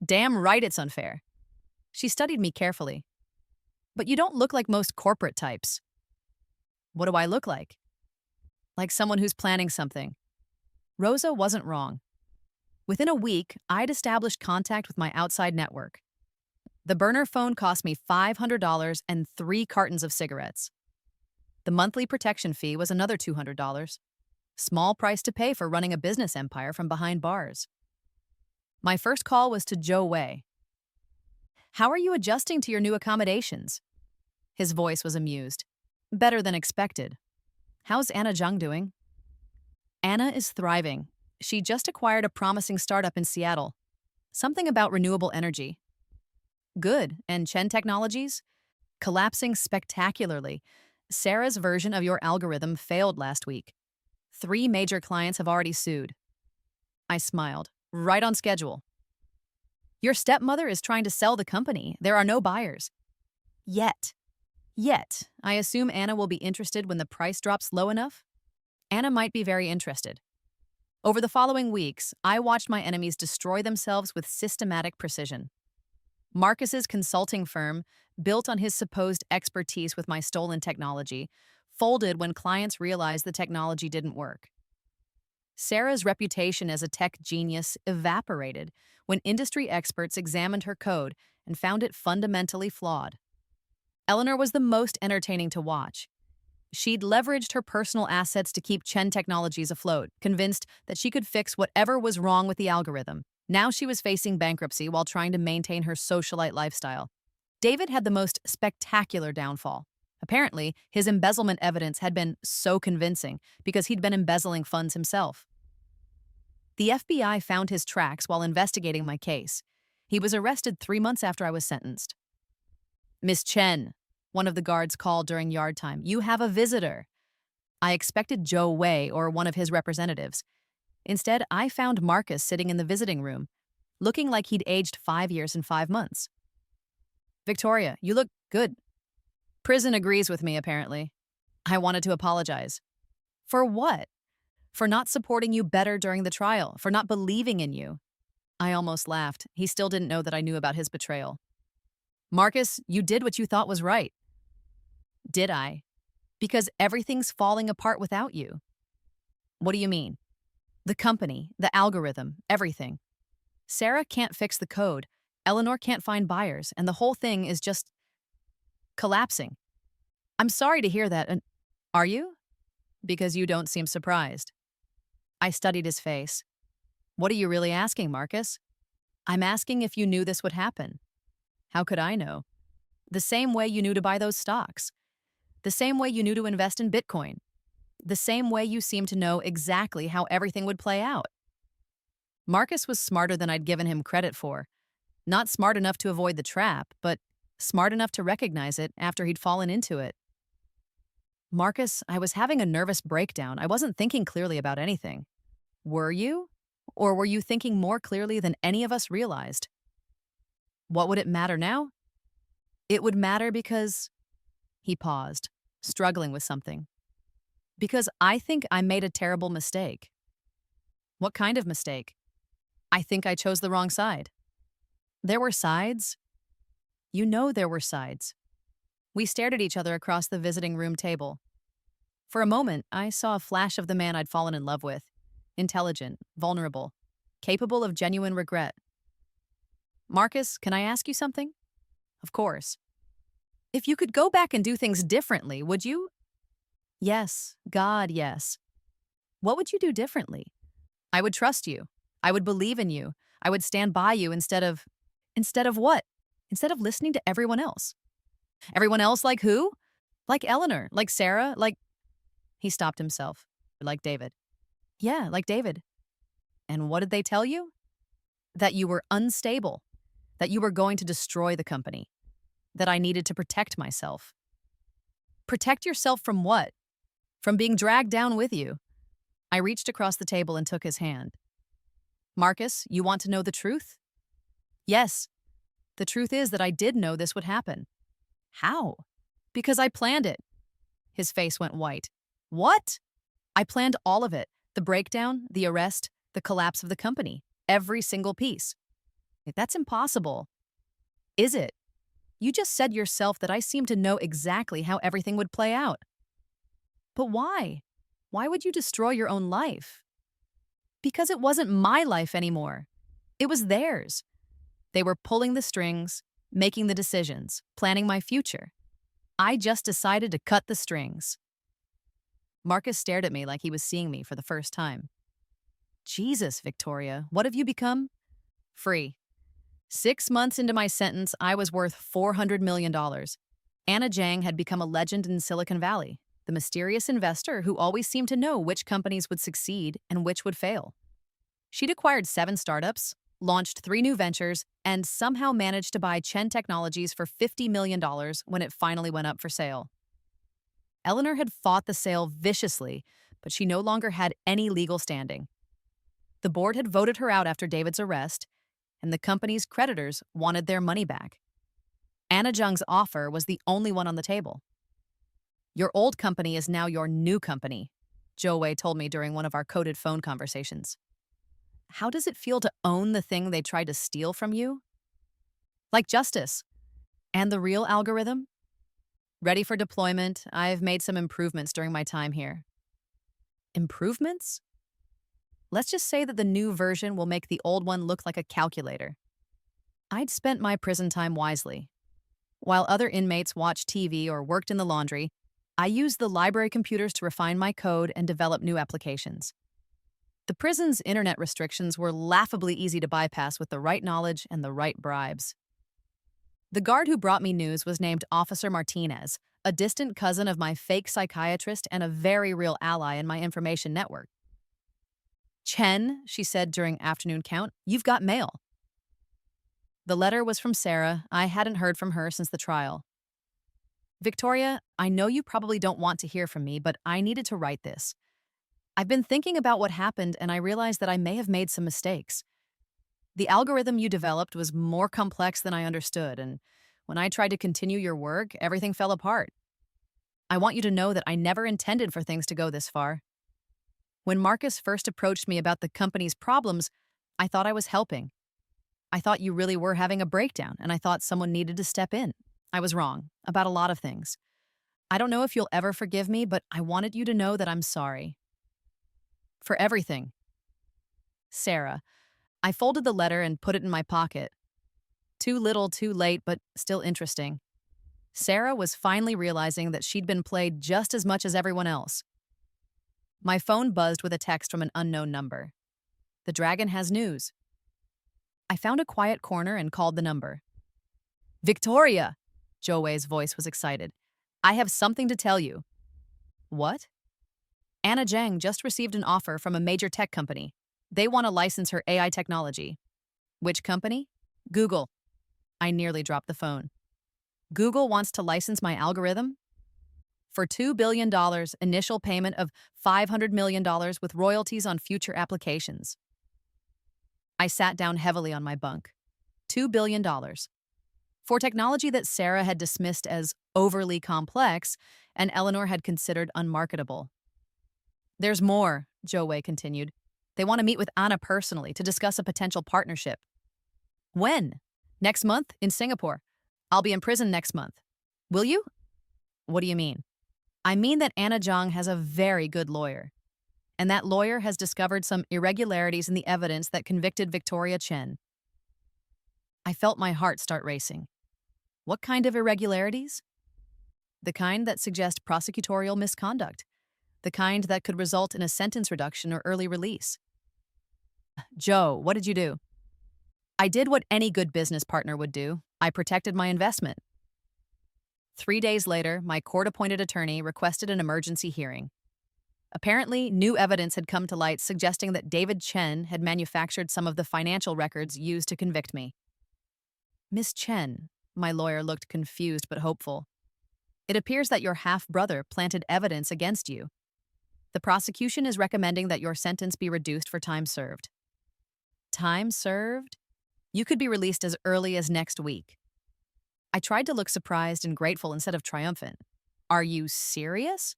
Damn right it's unfair. She studied me carefully. But you don't look like most corporate types. What do I look like? Like someone who's planning something. Rosa wasn't wrong. Within a week, I'd established contact with my outside network. The burner phone cost me $500 and 3 cartons of cigarettes. The monthly protection fee was another $200. Small price to pay for running a business empire from behind bars. My first call was to Joe Wei. How are you adjusting to your new accommodations? His voice was amused. Better than expected. How's Anna Zhang doing? Anna is thriving. She just acquired a promising startup in Seattle. Something about renewable energy. Good. And Chen Technologies? Collapsing spectacularly. Sarah's version of your algorithm failed last week. 3 major clients have already sued. I smiled. Right on schedule. Your stepmother is trying to sell the company. There are no buyers. Yet. I assume Anna will be interested when the price drops low enough? Anna might be very interested. Over the following weeks, I watched my enemies destroy themselves with systematic precision. Marcus's consulting firm, built on his supposed expertise with my stolen technology, folded when clients realized the technology didn't work. Sarah's reputation as a tech genius evaporated when industry experts examined her code and found it fundamentally flawed. Eleanor was the most entertaining to watch. She'd leveraged her personal assets to keep Chen Technologies afloat, convinced that she could fix whatever was wrong with the algorithm. Now she was facing bankruptcy while trying to maintain her socialite lifestyle. David had the most spectacular downfall. Apparently, his embezzlement evidence had been so convincing because he'd been embezzling funds himself. The FBI found his tracks while investigating my case. He was arrested 3 months after I was sentenced. Miss Chen, one of the guards called during yard time, you have a visitor. I expected Joe Wei or one of his representatives. Instead, I found Marcus sitting in the visiting room, looking like he'd aged 5 years and 5 months. Victoria, you look good. Prison agrees with me, apparently. I wanted to apologize. For what? For not supporting you better during the trial, for not believing in you. I almost laughed. He still didn't know that I knew about his betrayal. Marcus, you did what you thought was right. Did I? Because everything's falling apart without you. What do you mean? The company, the algorithm, everything. Sarah can't fix the code, Eleanor can't find buyers, and the whole thing is just collapsing. I'm sorry to hear that, and are you? Because you don't seem surprised. I studied his face. What are you really asking, Marcus? I'm asking if you knew this would happen. How could I know? The same way you knew to buy those stocks. The same way you knew to invest in Bitcoin. The same way you seemed to know exactly how everything would play out. Marcus was smarter than I'd given him credit for. Not smart enough to avoid the trap, but smart enough to recognize it after he'd fallen into it. Marcus, I was having a nervous breakdown. I wasn't thinking clearly about anything. Were you? Or were you thinking more clearly than any of us realized? What would it matter now? It would matter because... He paused, struggling with something. Because I think I made a terrible mistake. What kind of mistake? I think I chose the wrong side. There were sides. You know there were sides. We stared at each other across the visiting room table. For a moment, I saw a flash of the man I'd fallen in love with. Intelligent, vulnerable, capable of genuine regret. Marcus, can I ask you something? Of course. If you could go back and do things differently, would you? Yes, God, yes. What would you do differently? I would trust you. I would believe in you. I would stand by you instead of what? Instead of listening to everyone else. Everyone else like who? Like Eleanor, like Sarah, like... He stopped himself. Like David. Yeah, like David. And what did they tell you? That you were unstable. That you were going to destroy the company. That I needed to protect myself. Protect yourself from what? From being dragged down with you. I reached across the table and took his hand. Marcus, you want to know the truth? Yes. The truth is that I did know this would happen. How? Because I planned it. His face went white. What? I planned all of it. The breakdown, the arrest, the collapse of the company. Every single piece. That's impossible. Is it? You just said yourself that I seem to know exactly how everything would play out. But why? Why would you destroy your own life? Because it wasn't my life anymore. It was theirs. They were pulling the strings, making the decisions, planning my future. I just decided to cut the strings. Marcus stared at me like he was seeing me for the first time. Jesus, Victoria, what have you become? Free. 6 months into my sentence, I was worth $400 million. Anna Jang had become a legend in Silicon Valley, the mysterious investor who always seemed to know which companies would succeed and which would fail. She'd acquired 7 startups, launched 3 new ventures, and somehow managed to buy Chen Technologies for $50 million when it finally went up for sale. Eleanor had fought the sale viciously, but she no longer had any legal standing. The board had voted her out after David's arrest, and the company's creditors wanted their money back. Anna Jung's offer was the only one on the table. Your old company is now your new company, Zhou Wei told me during one of our coded phone conversations. How does it feel to own the thing they tried to steal from you? Like justice. And the real algorithm? Ready for deployment, I've made some improvements during my time here. Improvements? Let's just say that the new version will make the old one look like a calculator. I'd spent my prison time wisely. While other inmates watched TV or worked in the laundry, I used the library computers to refine my code and develop new applications. The prison's internet restrictions were laughably easy to bypass with the right knowledge and the right bribes. The guard who brought me news was named Officer Martinez, a distant cousin of my fake psychiatrist and a very real ally in my information network. Chen, she said during afternoon count, you've got mail. The letter was from Sarah. I hadn't heard from her since the trial. Victoria, I know you probably don't want to hear from me, but I needed to write this. I've been thinking about what happened and I realized that I may have made some mistakes. The algorithm you developed was more complex than I understood, and when I tried to continue your work, everything fell apart. I want you to know that I never intended for things to go this far. When Marcus first approached me about the company's problems, I thought I was helping. I thought you really were having a breakdown, and I thought someone needed to step in. I was wrong about a lot of things. I don't know if you'll ever forgive me, but I wanted you to know that I'm sorry. For everything. Sarah. I folded the letter and put it in my pocket. Too little, too late, but still interesting. Sarah was finally realizing that she'd been played just as much as everyone else. My phone buzzed with a text from an unknown number. The dragon has news. I found a quiet corner and called the number. Victoria! Zhou Wei's voice was excited. I have something to tell you. What? Anna Jang just received an offer from a major tech company. They want to license her AI technology. Which company? Google. I nearly dropped the phone. Google wants to license my algorithm? For $2 billion, initial payment of $500 million with royalties on future applications. I sat down heavily on my bunk. $2 billion. For technology that Sarah had dismissed as overly complex and Eleanor had considered unmarketable. There's more, Zhou Wei continued. They want to meet with Anna personally to discuss a potential partnership. When? Next month in Singapore. I'll be in prison next month. Will you? What do you mean? I mean that Anna Zhang has a very good lawyer. And that lawyer has discovered some irregularities in the evidence that convicted Victoria Chen. I felt my heart start racing. What kind of irregularities? The kind that suggest prosecutorial misconduct. The kind that could result in a sentence reduction or early release. Joe, what did you do? I did what any good business partner would do. I protected my investment. 3 days later, my court-appointed attorney requested an emergency hearing. Apparently, new evidence had come to light suggesting that David Chen had manufactured some of the financial records used to convict me. Miss Chen, my lawyer looked confused but hopeful. It appears that your half-brother planted evidence against you. The prosecution is recommending that your sentence be reduced for time served. Time served? You could be released as early as next week. I tried to look surprised and grateful instead of triumphant. Are you serious?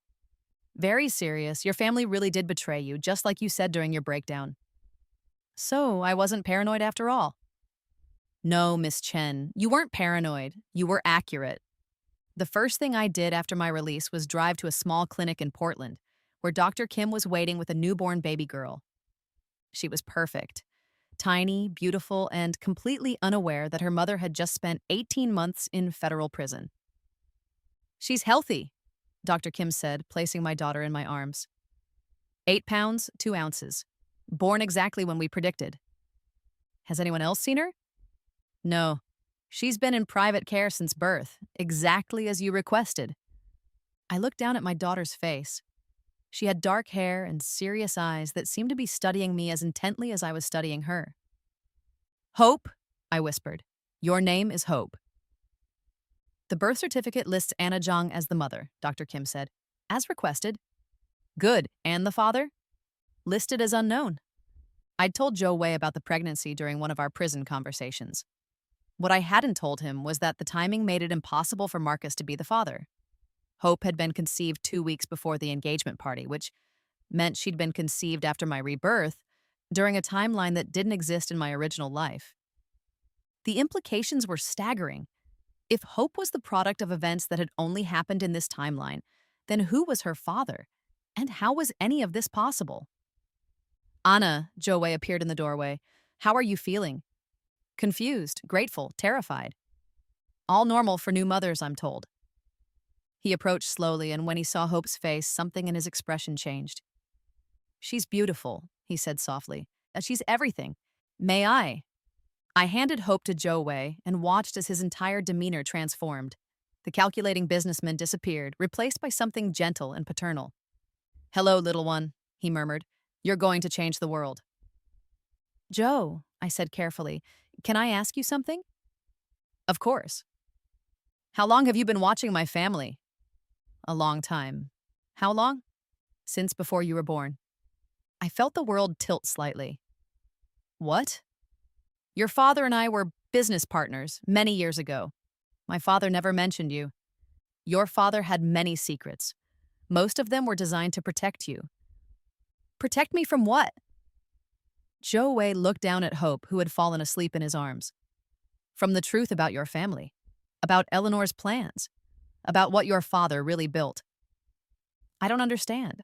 Very serious. Your family really did betray you, just like you said during your breakdown. So I wasn't paranoid after all. No, Miss Chen, you weren't paranoid. You were accurate. The first thing I did after my release was drive to a small clinic in Portland, where Dr. Kim was waiting with a newborn baby girl. She was perfect. Tiny, beautiful, and completely unaware that her mother had just spent 18 months in federal prison. She's healthy, Dr. Kim said, placing my daughter in my arms. 8 pounds, 2 ounces. Born exactly when we predicted. Has anyone else seen her? No. She's been in private care since birth, exactly as you requested. I looked down at my daughter's face. She had dark hair and serious eyes that seemed to be studying me as intently as I was studying her. Hope, I whispered. Your name is Hope. The birth certificate lists Anna Zhang as the mother, Dr. Kim said. As requested. Good. And the father? Listed as unknown. I'd told Joe Wei about the pregnancy during one of our prison conversations. What I hadn't told him was that the timing made it impossible for Marcus to be the father. Hope had been conceived 2 weeks before the engagement party, which meant she'd been conceived after my rebirth, during a timeline that didn't exist in my original life. The implications were staggering. If Hope was the product of events that had only happened in this timeline, then who was her father? And how was any of this possible? Anna, Joe Wei appeared in the doorway. How are you feeling? Confused, grateful, terrified. All normal for new mothers, I'm told. He approached slowly, and when he saw Hope's face, something in his expression changed. She's beautiful, he said softly. She's everything. May I? I handed Hope to Joe Wei and watched as his entire demeanor transformed. The calculating businessman disappeared, replaced by something gentle and paternal. Hello, little one, he murmured. You're going to change the world. Joe, I said carefully, can I ask you something? Of course. How long have you been watching my family? A long time. How long? Since before you were born. I felt the world tilt slightly. What? Your father and I were business partners many years ago. My father never mentioned you. Your father had many secrets. Most of them were designed to protect you. Protect me from what? Joe Wei looked down at Hope, who had fallen asleep in his arms. From the truth about your family, about Eleanor's plans, about what your father really built. I don't understand.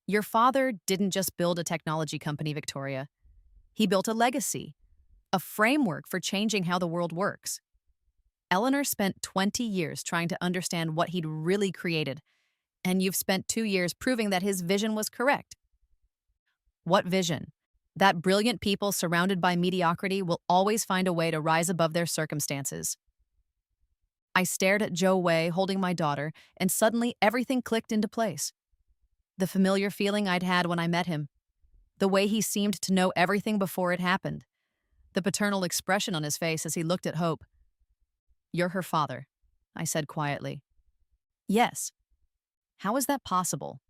Your father didn't just build a technology company, Victoria. He built a legacy, a framework for changing how the world works. Eleanor spent 20 years trying to understand what he'd really created, and you've spent 2 years proving that his vision was correct. What vision? That brilliant people surrounded by mediocrity will always find a way to rise above their circumstances. I stared at Joe Wei holding my daughter, and suddenly everything clicked into place. The familiar feeling I'd had when I met him. The way he seemed to know everything before it happened. The paternal expression on his face as he looked at Hope. You're her father, I said quietly. Yes. How is that possible?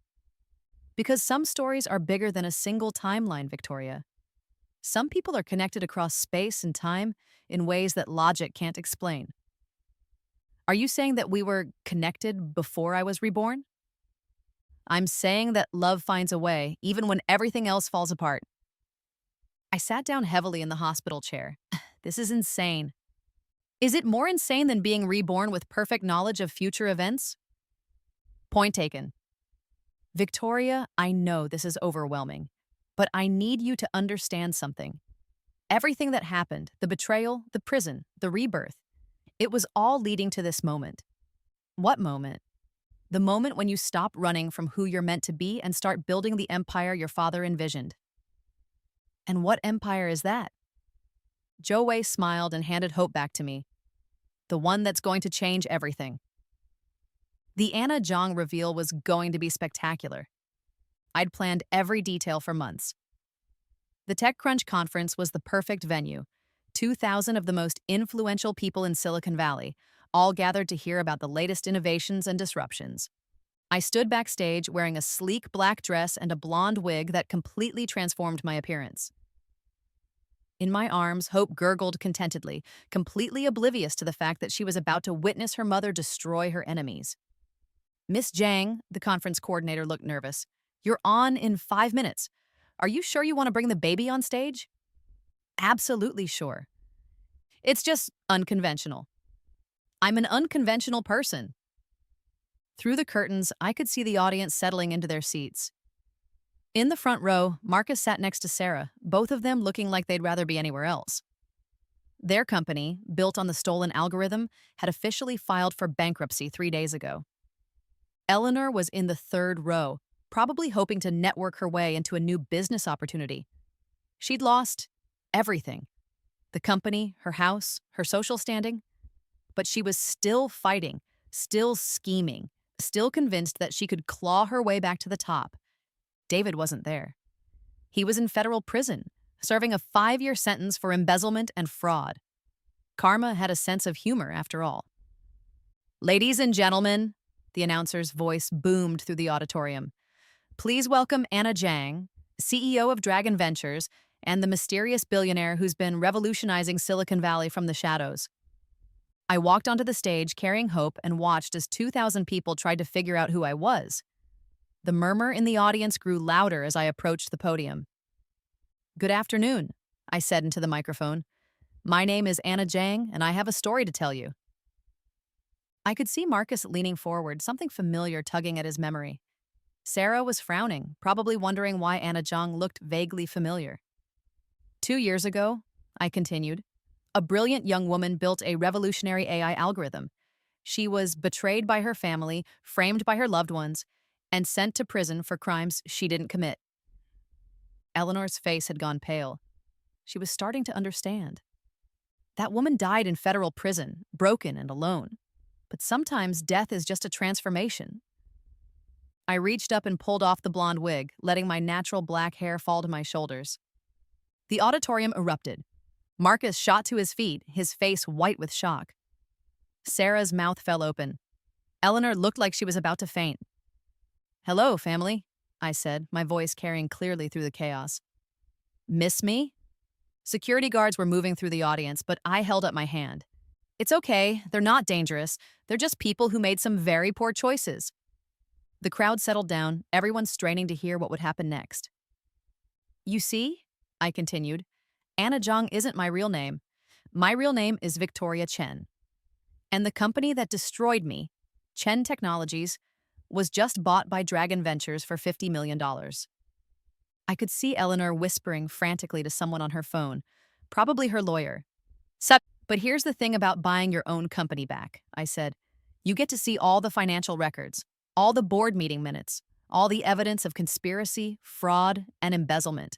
Because some stories are bigger than a single timeline, Victoria. Some people are connected across space and time in ways that logic can't explain. Are you saying that we were connected before I was reborn? I'm saying that love finds a way, even when everything else falls apart. I sat down heavily in the hospital chair. This is insane. Is it more insane than being reborn with perfect knowledge of future events? Point taken. Victoria, I know this is overwhelming, but I need you to understand something. Everything that happened, the betrayal, the prison, the rebirth, it was all leading to this moment. What moment? The moment when you stop running from who you're meant to be and start building the empire your father envisioned. And what empire is that? Joe Wei smiled and handed Hope back to me. The one that's going to change everything. The Anna Zhang reveal was going to be spectacular. I'd planned every detail for months. The TechCrunch conference was the perfect venue. 2,000 of the most influential people in Silicon Valley, all gathered to hear about the latest innovations and disruptions. I stood backstage wearing a sleek black dress and a blonde wig that completely transformed my appearance. In my arms, Hope gurgled contentedly, completely oblivious to the fact that she was about to witness her mother destroy her enemies. Miss Jang, the conference coordinator, looked nervous. You're on in 5 minutes. Are you sure you want to bring the baby on stage? Absolutely sure. It's just unconventional. I'm an unconventional person. Through the curtains, I could see the audience settling into their seats. In the front row, Marcus sat next to Sarah, both of them looking like they'd rather be anywhere else. Their company, built on the stolen algorithm, had officially filed for bankruptcy 3 days ago. Eleanor was in the third row, probably hoping to network her way into a new business opportunity. She'd lost everything: the company, her house, her social standing. But she was still fighting, still scheming, still convinced that she could claw her way back to the top. David wasn't there. He was in federal prison, serving a 5-year sentence for embezzlement and fraud. Karma had a sense of humor, after all. Ladies and gentlemen, the announcer's voice boomed through the auditorium. Please welcome Anna Jang, CEO of Dragon Ventures, and the mysterious billionaire who's been revolutionizing Silicon Valley from the shadows. I walked onto the stage carrying Hope and watched as 2,000 people tried to figure out who I was. The murmur in the audience grew louder as I approached the podium. Good afternoon, I said into the microphone. My name is Anna Jang, and I have a story to tell you. I could see Marcus leaning forward, something familiar tugging at his memory. Sarah was frowning, probably wondering why Anna Jang looked vaguely familiar. 2 years ago, I continued, a brilliant young woman built a revolutionary AI algorithm. She was betrayed by her family, framed by her loved ones, and sent to prison for crimes she didn't commit. Eleanor's face had gone pale. She was starting to understand. That woman died in federal prison, broken and alone. But sometimes death is just a transformation. I reached up and pulled off the blonde wig, letting my natural black hair fall to my shoulders. The auditorium erupted. Marcus shot to his feet, his face white with shock. Sarah's mouth fell open. Eleanor looked like she was about to faint. Hello, family, I said, my voice carrying clearly through the chaos. Miss me? Security guards were moving through the audience, but I held up my hand. It's okay, they're not dangerous. They're just people who made some very poor choices. The crowd settled down, everyone straining to hear what would happen next. You see, I continued, Anna Jang isn't my real name. My real name is Victoria Chen. And the company that destroyed me, Chen Technologies, was just bought by Dragon Ventures for $50 million. I could see Eleanor whispering frantically to someone on her phone, probably her lawyer. Sup, but here's the thing about buying your own company back, I said. You get to see all the financial records, all the board meeting minutes, all the evidence of conspiracy, fraud, and embezzlement.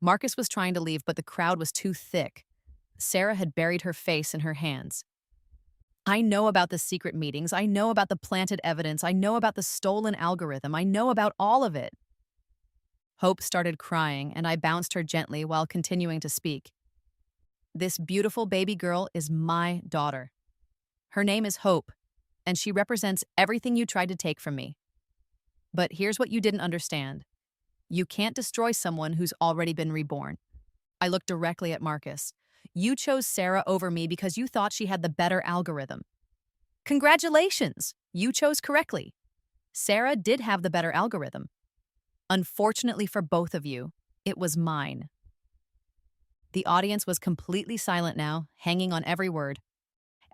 Marcus was trying to leave, but the crowd was too thick. Sarah had buried her face in her hands. I know about the secret meetings. I know about the planted evidence. I know about the stolen algorithm. I know about all of it. Hope started crying, and I bounced her gently while continuing to speak. This beautiful baby girl is my daughter. Her name is Hope, and she represents everything you tried to take from me. But here's what you didn't understand. You can't destroy someone who's already been reborn. I looked directly at Marcus. You chose Sarah over me because you thought she had the better algorithm. Congratulations! You chose correctly. Sarah did have the better algorithm. Unfortunately for both of you, it was mine. The audience was completely silent now, hanging on every word.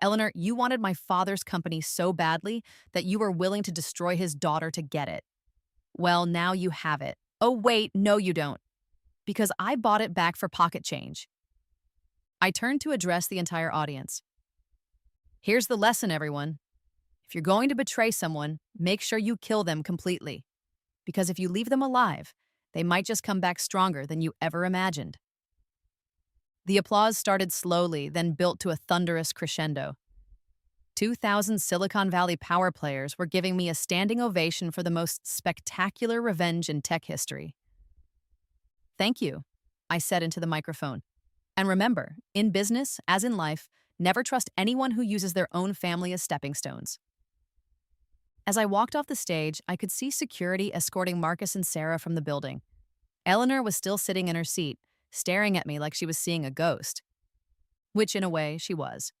Eleanor, you wanted my father's company so badly that you were willing to destroy his daughter to get it. Well, now you have it. Oh, wait, no you don't. Because I bought it back for pocket change. I turned to address the entire audience. Here's the lesson, everyone. If you're going to betray someone, make sure you kill them completely. Because if you leave them alive, they might just come back stronger than you ever imagined. The applause started slowly, then built to a thunderous crescendo. 2,000 Silicon Valley power players were giving me a standing ovation for the most spectacular revenge in tech history. Thank you, I said into the microphone. And remember, in business, as in life, never trust anyone who uses their own family as stepping stones. As I walked off the stage, I could see security escorting Marcus and Sarah from the building. Eleanor was still sitting in her seat, staring at me like she was seeing a ghost, which in a way she was.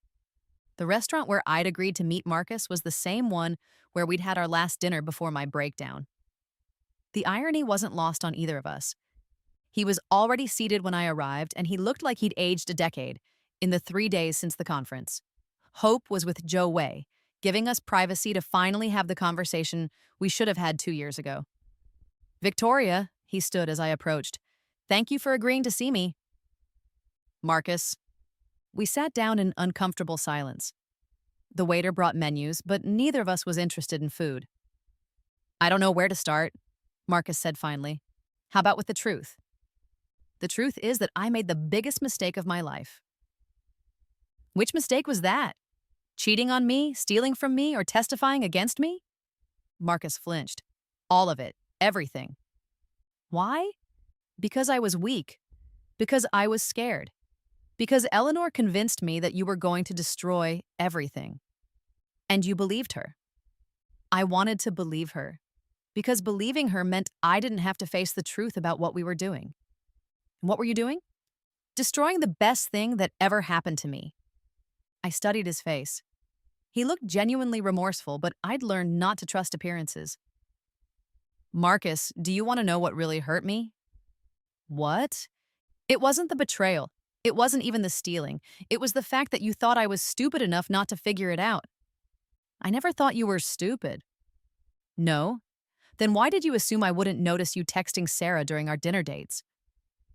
The restaurant where I'd agreed to meet Marcus was the same one where we'd had our last dinner before my breakdown. The irony wasn't lost on either of us. He was already seated when I arrived, and he looked like he'd aged a decade in the 3 days since the conference. Hope was with Joe Wei, giving us privacy to finally have the conversation we should have had 2 years ago. Victoria, he stood as I approached. Thank you for agreeing to see me. Marcus. We sat down in uncomfortable silence. The waiter brought menus, but neither of us was interested in food. I don't know where to start, Marcus said finally. How about with the truth? The truth is that I made the biggest mistake of my life. Which mistake was that? Cheating on me, stealing from me, or testifying against me? Marcus flinched. All of it. Everything. Why? Because I was weak. Because I was scared. Because Eleanor convinced me that you were going to destroy everything. And you believed her. I wanted to believe her. Because believing her meant I didn't have to face the truth about what we were doing. And what were you doing? Destroying the best thing that ever happened to me. I studied his face. He looked genuinely remorseful, but I'd learned not to trust appearances. Marcus, do you want to know what really hurt me? What? It wasn't the betrayal. It wasn't even the stealing. It was the fact that you thought I was stupid enough not to figure it out. I never thought you were stupid. No? Then why did you assume I wouldn't notice you texting Sarah during our dinner dates?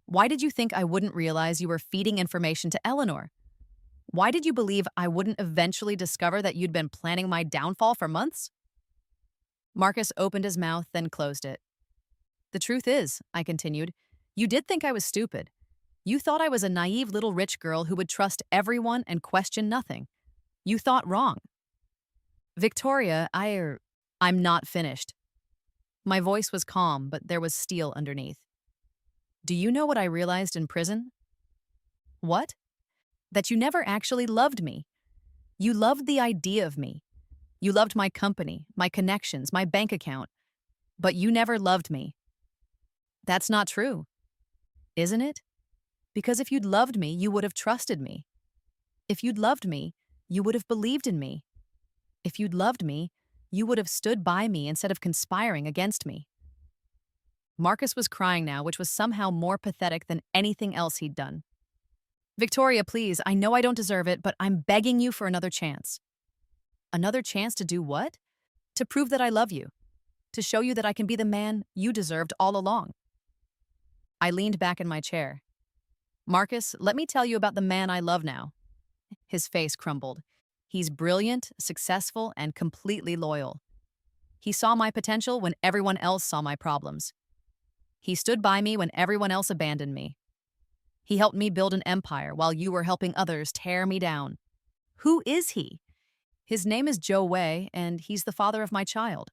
Why did you think I wouldn't realize you were feeding information to Eleanor? Why did you believe I wouldn't eventually discover that you'd been planning my downfall for months? Marcus opened his mouth, then closed it. The truth is, I continued, you did think I was stupid. You thought I was a naive little rich girl who would trust everyone and question nothing. You thought wrong. Victoria, I'm not finished. My voice was calm, but there was steel underneath. Do you know what I realized in prison? What? That you never actually loved me. You loved the idea of me. You loved my company, my connections, my bank account. But you never loved me. That's not true. Isn't it? Because if you'd loved me, you would have trusted me. If you'd loved me, you would have believed in me. If you'd loved me, you would have stood by me instead of conspiring against me. Marcus was crying now, which was somehow more pathetic than anything else he'd done. Victoria, please, I know I don't deserve it, but I'm begging you for another chance. Another chance to do what? To prove that I love you. To show you that I can be the man you deserved all along. I leaned back in my chair. Marcus, let me tell you about the man I love now. His face crumbled. He's brilliant, successful, and completely loyal. He saw my potential when everyone else saw my problems. He stood by me when everyone else abandoned me. He helped me build an empire while you were helping others tear me down. Who is he? His name is Joe Wei, and he's the father of my child.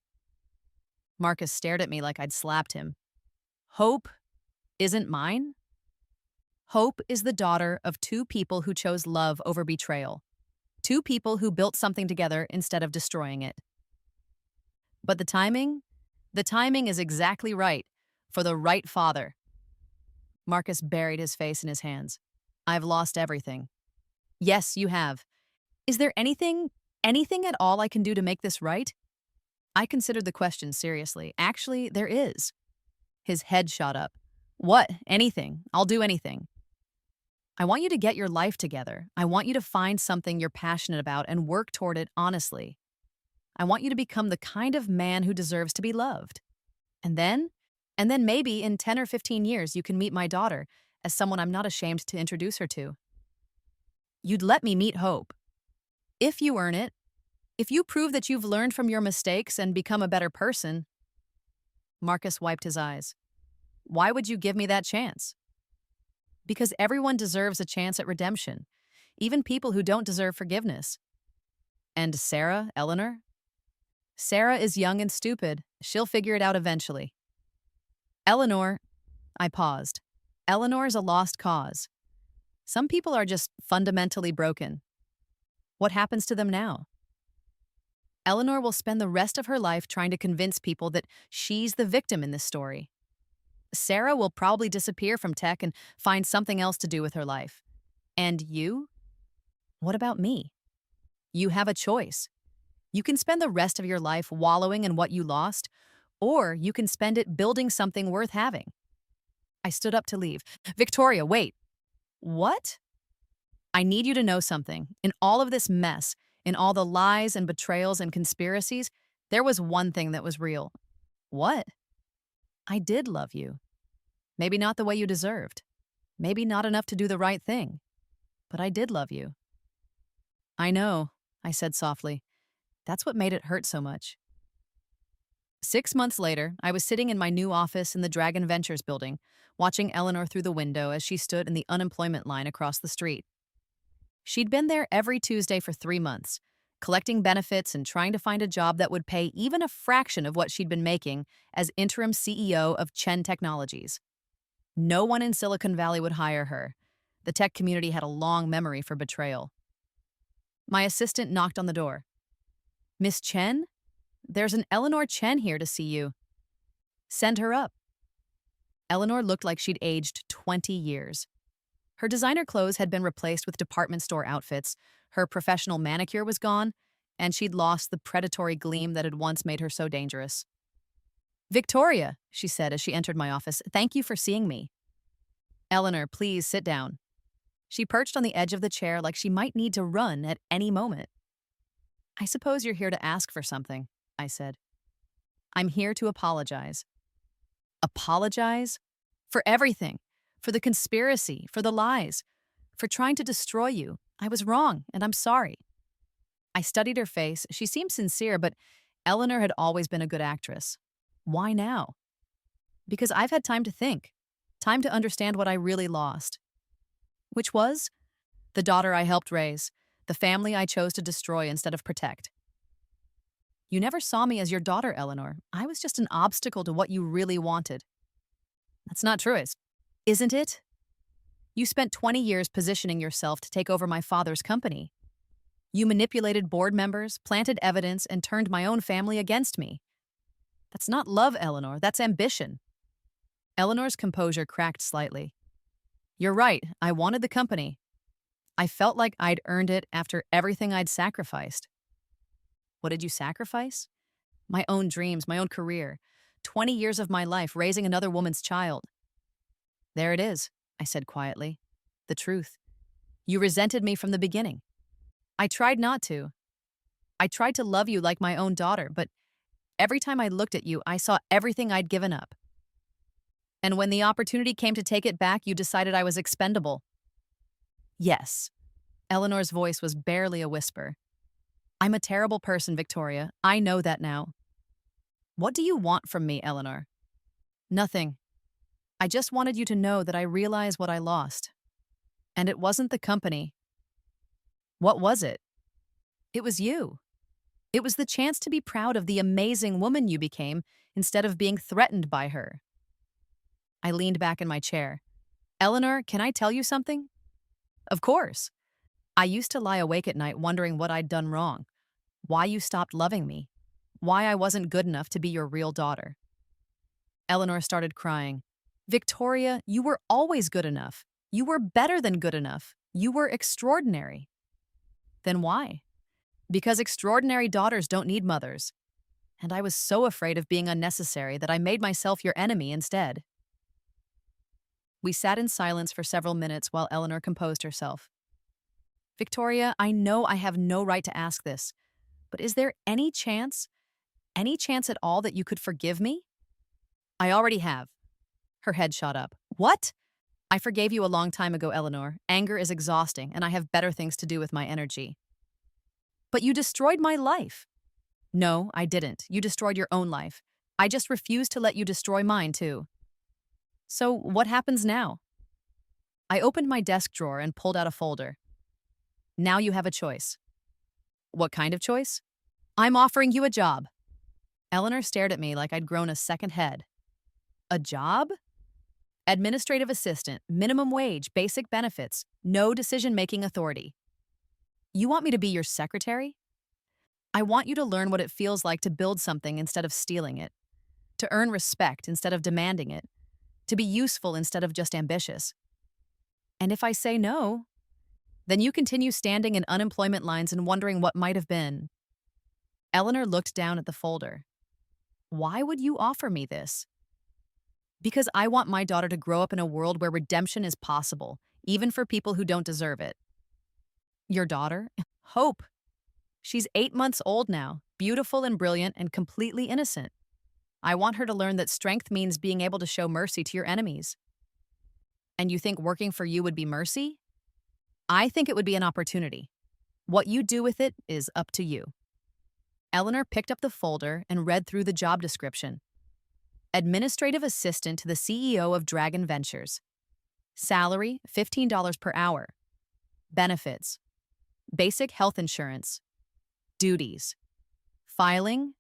Marcus stared at me like I'd slapped him. Hope isn't mine? Hope is the daughter of two people who chose love over betrayal. Two people who built something together instead of destroying it. But the timing is exactly right, for the right father. Marcus buried his face in his hands. I've lost everything. Yes, you have. Is there anything at all I can do to make this right? I considered the question seriously. Actually, there is. His head shot up. What? Anything. I'll do anything. I want you to get your life together. I want you to find something you're passionate about and work toward it honestly. I want you to become the kind of man who deserves to be loved. And then maybe in 10 or 15 years you can meet my daughter as someone I'm not ashamed to introduce her to. You'd let me meet Hope. If you earn it, if you prove that you've learned from your mistakes and become a better person. Marcus wiped his eyes. Why would you give me that chance? Because everyone deserves a chance at redemption, even people who don't deserve forgiveness. And Sarah, Eleanor? Sarah is young and stupid. She'll figure it out eventually. Eleanor, I paused. Eleanor is a lost cause. Some people are just fundamentally broken. What happens to them now? Eleanor will spend the rest of her life trying to convince people that she's the victim in this story. Sarah will probably disappear from tech and find something else to do with her life. And you? What about me? You have a choice. You can spend the rest of your life wallowing in what you lost, or you can spend it building something worth having. I stood up to leave. Victoria, wait. What? I need you to know something. In all of this mess, in all the lies and betrayals and conspiracies, there was one thing that was real. What? I did love you. Maybe not the way you deserved. Maybe not enough to do the right thing. But I did love you. I know, I said softly. That's what made it hurt so much. 6 months later, I was sitting in my new office in the Dragon Ventures building, watching Eleanor through the window as she stood in the unemployment line across the street. She'd been there every Tuesday for 3 months, collecting benefits and trying to find a job that would pay even a fraction of what she'd been making as interim CEO of Chen Technologies. No one in Silicon Valley would hire her. The tech community had a long memory for betrayal. My assistant knocked on the door. Miss Chen? There's an Eleanor Chen here to see you. Send her up. Eleanor looked like she'd aged 20 years. Her designer clothes had been replaced with department store outfits, her professional manicure was gone, and she'd lost the predatory gleam that had once made her so dangerous. Victoria, she said as she entered my office, thank you for seeing me. Eleanor, please sit down. She perched on the edge of the chair like she might need to run at any moment. I suppose you're here to ask for something, I said. I'm here to apologize. Apologize? For everything. For the conspiracy, for the lies, for trying to destroy you. I was wrong, and I'm sorry. I studied her face. She seemed sincere, but Eleanor had always been a good actress. Why now? Because I've had time to think, time to understand what I really lost. Which was the daughter I helped raise, the family I chose to destroy instead of protect. You never saw me as your daughter, Eleanor. I was just an obstacle to what you really wanted. That's not true, isn't it? You spent 20 years positioning yourself to take over my father's company. You manipulated board members, planted evidence, and turned my own family against me. That's not love, Eleanor. That's ambition. Eleanor's composure cracked slightly. You're right. I wanted the company. I felt like I'd earned it after everything I'd sacrificed. What did you sacrifice? My own dreams, my own career, 20 years of my life raising another woman's child. There it is, I said quietly. The truth. You resented me from the beginning. I tried not to. I tried to love you like my own daughter, but every time I looked at you, I saw everything I'd given up. And when the opportunity came to take it back, you decided I was expendable. Yes. Eleanor's voice was barely a whisper. I'm a terrible person, Victoria. I know that now. What do you want from me, Eleanor? Nothing. I just wanted you to know that I realize what I lost. And it wasn't the company. What was it? It was you. It was the chance to be proud of the amazing woman you became instead of being threatened by her. I leaned back in my chair. Eleanor, can I tell you something? Of course. I used to lie awake at night wondering what I'd done wrong, why you stopped loving me, why I wasn't good enough to be your real daughter. Eleanor started crying. Victoria, you were always good enough. You were better than good enough. You were extraordinary. Then why? Because extraordinary daughters don't need mothers. And I was so afraid of being unnecessary that I made myself your enemy instead. We sat in silence for several minutes while Eleanor composed herself. Victoria, I know I have no right to ask this, but is there any chance at all that you could forgive me? I already have. Her head shot up. What? I forgave you a long time ago, Eleanor. Anger is exhausting, and I have better things to do with my energy. But you destroyed my life. No, I didn't. You destroyed your own life. I just refuse to let you destroy mine, too. So what happens now? I opened my desk drawer and pulled out a folder. Now you have a choice. What kind of choice? I'm offering you a job. Eleanor stared at me like I'd grown a second head. A job? Administrative assistant, minimum wage, basic benefits, no decision-making authority. You want me to be your secretary? I want you to learn what it feels like to build something instead of stealing it, to earn respect instead of demanding it, to be useful instead of just ambitious. And if I say no, then you continue standing in unemployment lines and wondering what might have been. Eleanor looked down at the folder. Why would you offer me this? Because I want my daughter to grow up in a world where redemption is possible, even for people who don't deserve it. Your daughter? Hope. She's 8 months old now, beautiful and brilliant and completely innocent. I want her to learn that strength means being able to show mercy to your enemies. And you think working for you would be mercy? I think it would be an opportunity. What you do with it is up to you. Eleanor picked up the folder and read through the job description. Administrative assistant to the CEO of Dragon Ventures. Salary, $15 per hour. Benefits. Basic health insurance. Duties. Filing.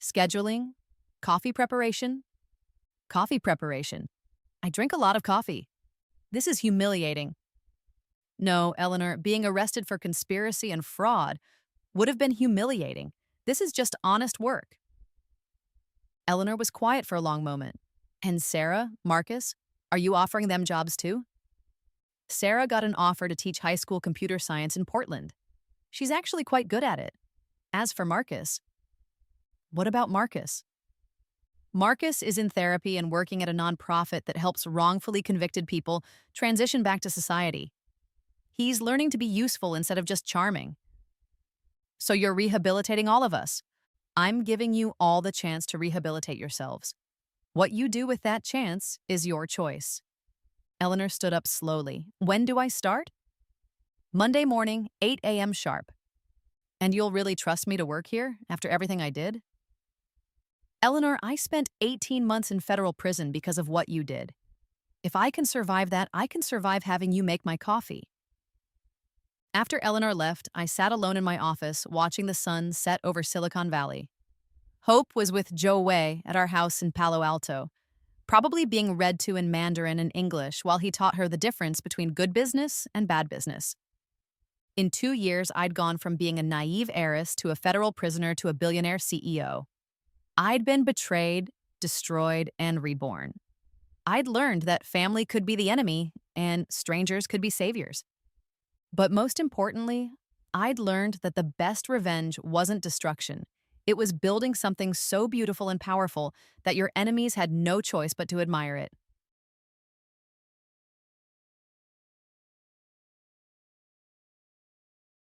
Scheduling. Coffee preparation. Coffee preparation. I drink a lot of coffee. This is humiliating. No, Eleanor, being arrested for conspiracy and fraud would have been humiliating. This is just honest work. Eleanor was quiet for a long moment. And Sarah, Marcus, are you offering them jobs too? Sarah got an offer to teach high school computer science in Portland. She's actually quite good at it. As for Marcus, what about Marcus? Marcus is in therapy and working at a nonprofit that helps wrongfully convicted people transition back to society. He's learning to be useful instead of just charming. So you're rehabilitating all of us. I'm giving you all the chance to rehabilitate yourselves. What you do with that chance is your choice. Eleanor stood up slowly. When do I start? Monday morning, 8 a.m. sharp. And you'll really trust me to work here after everything I did? Eleanor, I spent 18 months in federal prison because of what you did. If I can survive that, I can survive having you make my coffee. After Eleanor left, I sat alone in my office watching the sun set over Silicon Valley. Hope was with Joe Wei at our house in Palo Alto, probably being read to in Mandarin and English while he taught her the difference between good business and bad business. In 2 years, I'd gone from being a naive heiress to a federal prisoner to a billionaire CEO. I'd been betrayed, destroyed, and reborn. I'd learned that family could be the enemy and strangers could be saviors. But most importantly, I'd learned that the best revenge wasn't destruction. It was building something so beautiful and powerful that your enemies had no choice but to admire it.